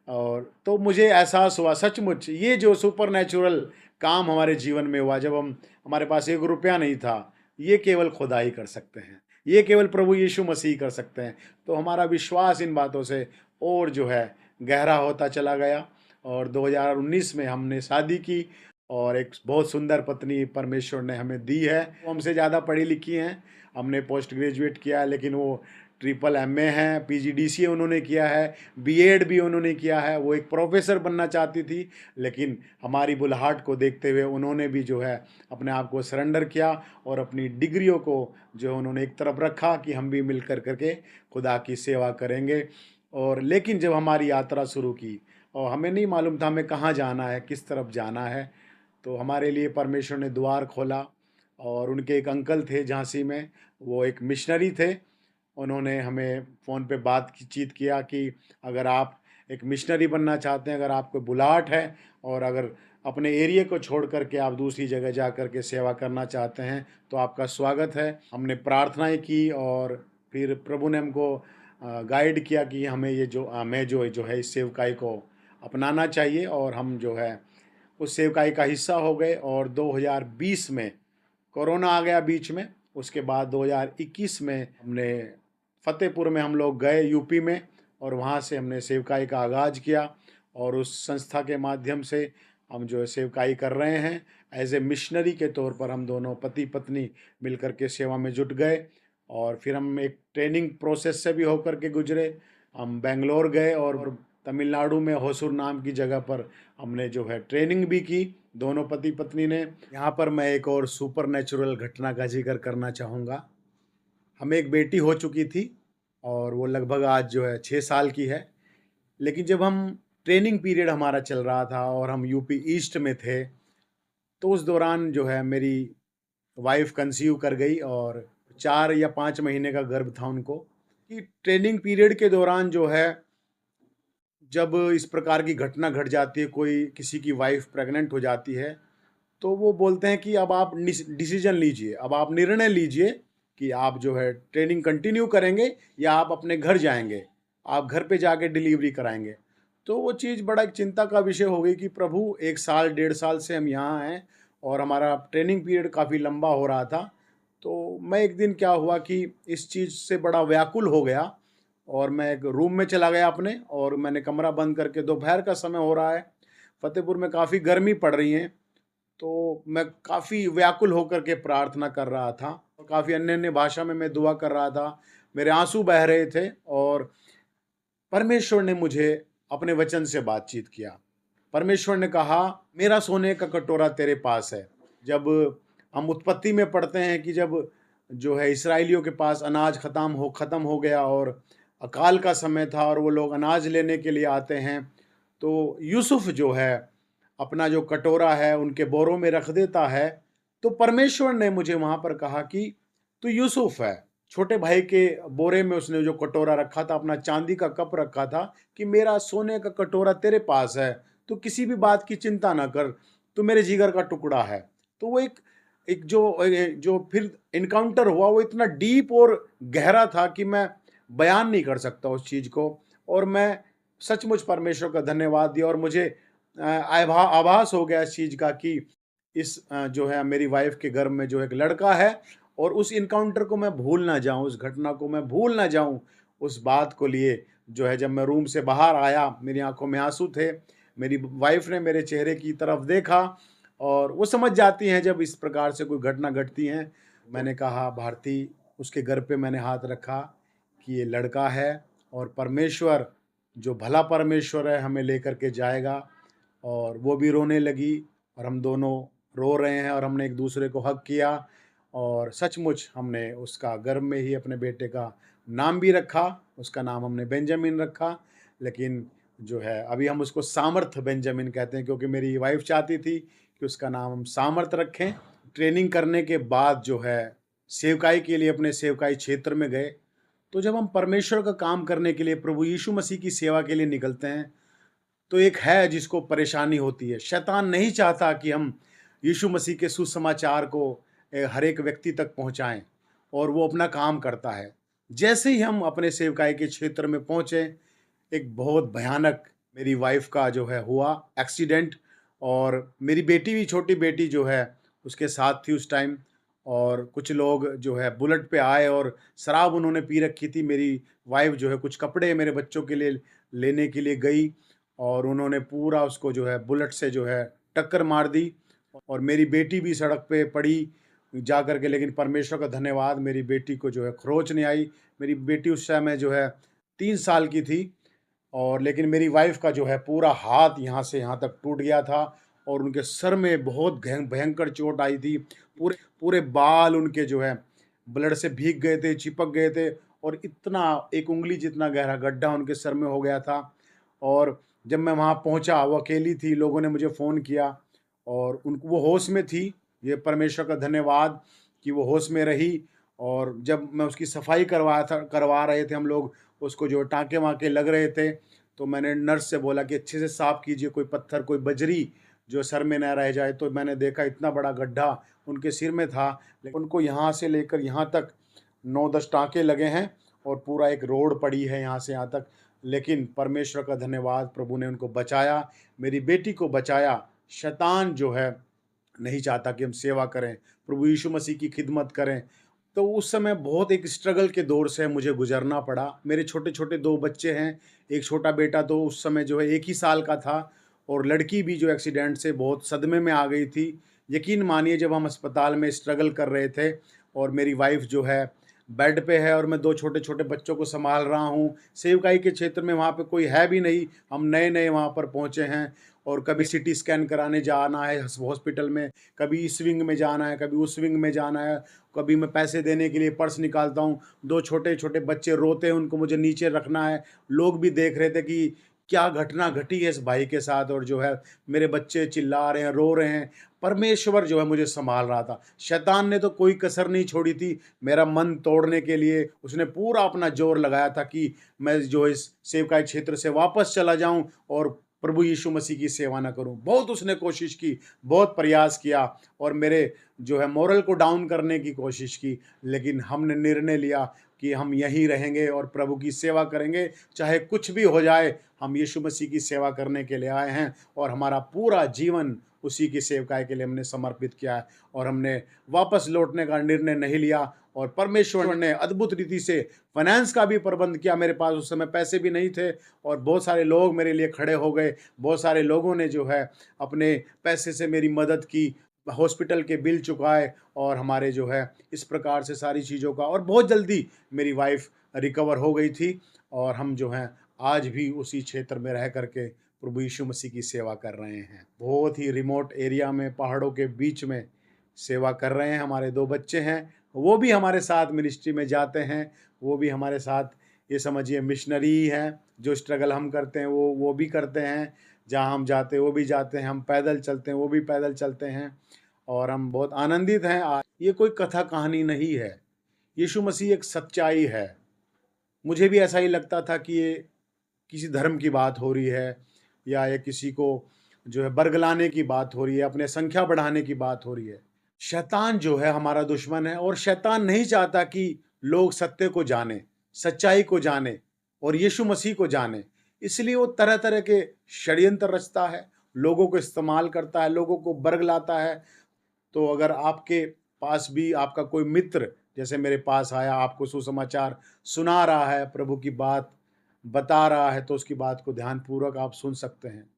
और तो मुझे एहसास हुआ सचमुच, ये जो सुपरनैचुरल काम हमारे जीवन में हुआ, जब हमारे पास 1 रुपया नहीं था, ये केवल खुदा ही कर सकते हैं, ये केवल प्रभु यीशु मसीह कर सकते हैं। तो हमारा विश्वास इन बातों से और जो है गहरा होता चला गया और 2019 में हमने शादी की और एक बहुत सुंदर पत्नी परमेश्वर ने हमें दी है। वो हमसे ज़्यादा पढ़ी लिखी हैं, हमने पोस्ट ग्रेजुएट किया है, लेकिन वो ट्रिपल MA हैं, PGDCA उन्होंने किया है, B.Ed भी उन्होंने किया है। वो एक प्रोफेसर बनना चाहती थी, लेकिन हमारी बुलाहट को देखते हुए उन्होंने भी जो है अपने आप को सरेंडर किया और अपनी डिग्रियों को जो उन्होंने एक तरफ रखा कि हम भी मिल कर करके खुदा की सेवा करेंगे। और लेकिन जब हमारी यात्रा शुरू की और हमें नहीं मालूम था हमें कहाँ जाना है, किस तरफ जाना है, तो हमारे लिए परमेश्वर ने द्वार खोला। और उनके एक अंकल थे झांसी में, वो एक मिशनरी थे। उन्होंने हमें फ़ोन पे बातचीत किया कि अगर आप एक मिशनरी बनना चाहते हैं, अगर आपको बुलाहट है और अगर अपने एरिया को छोड़ कर के आप दूसरी जगह जा कर के सेवा करना चाहते हैं, तो आपका स्वागत है। हमने प्रार्थनाएं की और फिर प्रभु ने हमको गाइड किया कि हमें ये जो हमें जो है इस सेवकाई को अपनाना चाहिए और हम जो है उस सेवकाई का हिस्सा हो गए। और 2020 में कोरोना आ गया बीच में, उसके बाद 2021 में हमने फतेहपुर में हम लोग गए, यूपी में, और वहाँ से हमने सेवकाई का आगाज़ किया और उस संस्था के माध्यम से हम जो है सेवकाई कर रहे हैं। एज ए मिशनरी के तौर पर हम दोनों पति पत्नी मिलकर के सेवा में जुट गए और फिर हम एक ट्रेनिंग प्रोसेस से भी होकर के गुजरे। हम बेंगलोर गए और तमिलनाडु में होसूर नाम की जगह पर हमने जो है ट्रेनिंग भी की, दोनों पति पत्नी ने। यहाँ पर मैं एक और सुपर नेचुरल घटना का जिक्र करना चाहूँगा। हमें एक बेटी हो चुकी थी और वो लगभग आज जो है 6 साल की है। लेकिन जब हम ट्रेनिंग पीरियड हमारा चल रहा था और हम यूपी ईस्ट में थे, तो उस दौरान जो है मेरी वाइफ कंसीव कर गई और 4 या 5 महीने का गर्भ था उनको। कि ट्रेनिंग पीरियड के दौरान जो है, जब इस प्रकार की घटना घट जाती है, कोई किसी की वाइफ प्रेग्नेंट हो जाती है, तो वो बोलते हैं कि अब आप डिसीजन लीजिए, अब आप निर्णय लीजिए कि आप जो है ट्रेनिंग कंटिन्यू करेंगे या आप अपने घर जाएंगे, आप घर पे जाके डिलीवरी कराएंगे। तो वो चीज़ बड़ा एक चिंता का विषय हो गई कि प्रभु 1 साल 1.5 साल से हम यहाँ हैं और हमारा ट्रेनिंग पीरियड काफ़ी लंबा हो रहा था। तो मैं एक दिन क्या हुआ कि इस चीज़ से बड़ा व्याकुल हो गया और मैं एक रूम में चला गया अपने, और मैंने कमरा बंद करके, दोपहर का समय हो रहा है, फतेहपुर में काफ़ी गर्मी पड़ रही है, तो मैं काफ़ी व्याकुल होकर के प्रार्थना कर रहा था और काफ़ी अन्य-अन्य भाषा में मैं दुआ कर रहा था। मेरे आँसू बह रहे थे और परमेश्वर ने मुझे अपने वचन से बातचीत किया। परमेश्वर ने कहा, मेरा सोने का कटोरा तेरे पास है। जब हम उत्पत्ति में पढ़ते हैं कि जब जो है इस्राएलियों के पास अनाज ख़त्म हो गया और अकाल का समय था और वो लोग अनाज लेने के लिए आते हैं, तो यूसुफ जो है अपना जो कटोरा है उनके बोरों में रख देता है। तो परमेश्वर ने मुझे वहाँ पर कहा कि तू यूसुफ है। छोटे भाई के बोरे में उसने जो कटोरा रखा था, अपना चांदी का कप रखा था कि मेरा सोने का कटोरा तेरे पास है, तू किसी भी बात की चिंता ना कर, तू मेरे जिगर का टुकड़ा है। तो वो एक एक जो फिर इनकाउंटर हुआ वो इतना डीप और गहरा था कि मैं बयान नहीं कर सकता उस चीज़ को। और मैं सचमुच परमेश्वर का धन्यवाद दिया और मुझे आभास हो गया इस चीज़ का कि जो है मेरी वाइफ के घर में जो एक लड़का है, और उस इनकाउंटर को मैं भूल ना जाऊं, उस घटना को मैं भूल ना जाऊं। उस बात को लिए जो है जब मैं रूम से बाहर आया, मेरी आंखों में आंसू थे। मेरी वाइफ ने मेरे चेहरे की तरफ देखा और वो समझ जाती हैं जब इस प्रकार से कोई घटना घटती है। मैंने कहा, भारती, उसके घर पे मैंने हाथ रखा कि ये लड़का है और परमेश्वर, जो भला परमेश्वर है, हमें लेकर के जाएगा। और वो भी रोने लगी और हम दोनों रो रहे हैं और हमने एक दूसरे को हग किया और सचमुच हमने उसका गर्भ में ही अपने बेटे का नाम भी रखा। उसका नाम हमने बेंजामिन रखा, लेकिन जो है अभी हम उसको सामर्थ बेंजामिन कहते हैं, क्योंकि मेरी वाइफ चाहती थी कि उसका नाम हम सामर्थ रखें। ट्रेनिंग करने के बाद जो है सेवकाई के लिए अपने सेवकाई क्षेत्र में गए। तो जब हम परमेश्वर का काम करने के लिए, प्रभु यीशु मसीह की सेवा के लिए निकलते हैं, तो एक है जिसको परेशानी होती है। शैतान नहीं चाहता कि हम यीशु मसीह के सुसमाचार को हर एक व्यक्ति तक पहुंचाएं, और वो अपना काम करता है। जैसे ही हम अपने सेवकाई के क्षेत्र में पहुंचे, एक बहुत भयानक मेरी वाइफ का जो है हुआ एक्सीडेंट, और मेरी बेटी भी, छोटी बेटी जो है उसके साथ थी उस टाइम। और कुछ लोग जो है बुलेट पे आए और शराब उन्होंने पी रखी थी। मेरी वाइफ जो है कुछ कपड़े मेरे बच्चों के लिए लेने के लिए गई और उन्होंने पूरा उसको जो है बुलेट से जो है टक्कर मार दी, और मेरी बेटी भी सड़क पे पड़ी जा कर के। लेकिन परमेश्वर का धन्यवाद, मेरी बेटी को जो है खरोच नहीं आई। मेरी बेटी उस समय जो है 3 साल की थी, और लेकिन मेरी वाइफ का जो है पूरा हाथ यहाँ से यहाँ तक टूट गया था और उनके सर में बहुत भयंकर चोट आई थी। पूरे पूरे बाल उनके जो है ब्लड से भीग गए थे, चिपक गए थे, और इतना एक उंगली जितना गहरा गड्ढा उनके सर में हो गया था। और जब मैं वहाँ पहुँचा, वो अकेली थी, लोगों ने मुझे फ़ोन किया और उनको, वो होश में थी। ये परमेश्वर का धन्यवाद कि वो होश में रही। और जब मैं उसकी सफाई करवा रहे थे हम लोग, उसको जो टाँके वाँके लग रहे थे, तो मैंने नर्स से बोला कि अच्छे से साफ़ कीजिए, कोई पत्थर कोई बजरी जो सर में ना रह जाए। तो मैंने देखा इतना बड़ा गड्ढा उनके सिर में था, लेकिन उनको यहाँ से लेकर यहाँ तक 9-10 टाँके लगे हैं और पूरा एक रोड पड़ी है यहाँ से यहाँ तक। लेकिन परमेश्वर का धन्यवाद, प्रभु ने उनको बचाया, मेरी बेटी को बचाया। शैतान जो है नहीं चाहता कि हम सेवा करें, प्रभु यीशु मसीह की खिदमत करें। तो उस समय बहुत एक स्ट्रगल के दौर से मुझे गुजरना पड़ा। मेरे छोटे-छोटे 2 बच्चे हैं, एक छोटा बेटा तो उस समय जो है 1 ही साल का था, और लड़की भी जो एक्सीडेंट से बहुत सदमे में आ गई थी। यकीन मानिए, जब हम अस्पताल में स्ट्रगल कर रहे थे और मेरी वाइफ़ जो है बेड पे है और मैं 2 छोटे-छोटे बच्चों को सँभाल रहा हूँ। सेवकाई के क्षेत्र में वहाँ पे कोई है भी नहीं, हम नए-नए वहाँ पर पहुँचे हैं, और कभी सीटी स्कैन कराने जाना है हॉस्पिटल में, कभी इस विंग में जाना है, कभी उस विंग में जाना है, कभी मैं पैसे देने के लिए पर्स निकालता हूँ, 2 छोटे-छोटे बच्चे रोते हैं, उनको मुझे नीचे रखना है। लोग भी देख रहे थे कि क्या घटना घटी है इस भाई के साथ, और जो है मेरे बच्चे चिल्ला रहे हैं, रो रहे हैं। परमेश्वर जो है मुझे सँभाल रहा था। शैतान ने तो कोई कसर नहीं छोड़ी थी मेरा मन तोड़ने के लिए। उसने पूरा अपना ज़ोर लगाया था कि मैं जो इस सेवकाई क्षेत्र से वापस चला जाऊँ और प्रभु यीशु मसीह की सेवा ना करूं। बहुत उसने कोशिश की, बहुत प्रयास किया और मेरे जो है मोरल को डाउन करने की कोशिश की, लेकिन हमने निर्णय लिया कि हम यहीं रहेंगे और प्रभु की सेवा करेंगे, चाहे कुछ भी हो जाए। हम यीशु मसीह की सेवा करने के लिए आए हैं और हमारा पूरा जीवन उसी की सेवकाई के लिए हमने समर्पित किया है और हमने वापस लौटने का निर्णय नहीं लिया। और परमेश्वर ने अद्भुत रीति से फाइनेंस का भी प्रबंध किया। मेरे पास उस समय पैसे भी नहीं थे और बहुत सारे लोग मेरे लिए खड़े हो गए। बहुत सारे लोगों ने जो है अपने पैसे से मेरी मदद की, हॉस्पिटल के बिल चुकाए और हमारे जो है इस प्रकार से सारी चीज़ों का। और बहुत जल्दी मेरी वाइफ रिकवर हो गई थी और हम जो हैं आज भी उसी क्षेत्र में रह करके प्रभु यीशु मसीह की सेवा कर रहे हैं। बहुत ही रिमोट एरिया में, पहाड़ों के बीच में सेवा कर रहे हैं। हमारे 2 बच्चे हैं, वो भी हमारे साथ मिनिस्ट्री में जाते हैं। वो भी हमारे साथ, ये समझिए, मिशनरी ही हैं। जो स्ट्रगल हम करते हैं वो भी करते हैं। जहाँ हम जाते हैं वो भी जाते हैं। हम पैदल चलते हैं वो भी पैदल चलते हैं और हम बहुत आनंदित हैं। ये कोई कथा कहानी नहीं है, यीशु मसीह एक सच्चाई है। मुझे भी ऐसा ही लगता था कि ये किसी धर्म की बात हो रही है या ये किसी को जो है बरगलाने की बात हो रही है, अपने संख्या बढ़ाने की बात हो रही है। शैतान जो है हमारा दुश्मन है और शैतान नहीं चाहता कि लोग सत्य को जाने, सच्चाई को जाने और यीशु मसीह को जाने। इसलिए वो तरह तरह के षड्यंत्र रचता है, लोगों को इस्तेमाल करता है, लोगों को बरगलाता है। तो अगर आपके पास भी आपका कोई मित्र जैसे मेरे पास आया, आपको सुसमाचार सुना रहा है, प्रभु की बात बता रहा है, तो उसकी बात को ध्यानपूर्वक आप सुन सकते हैं।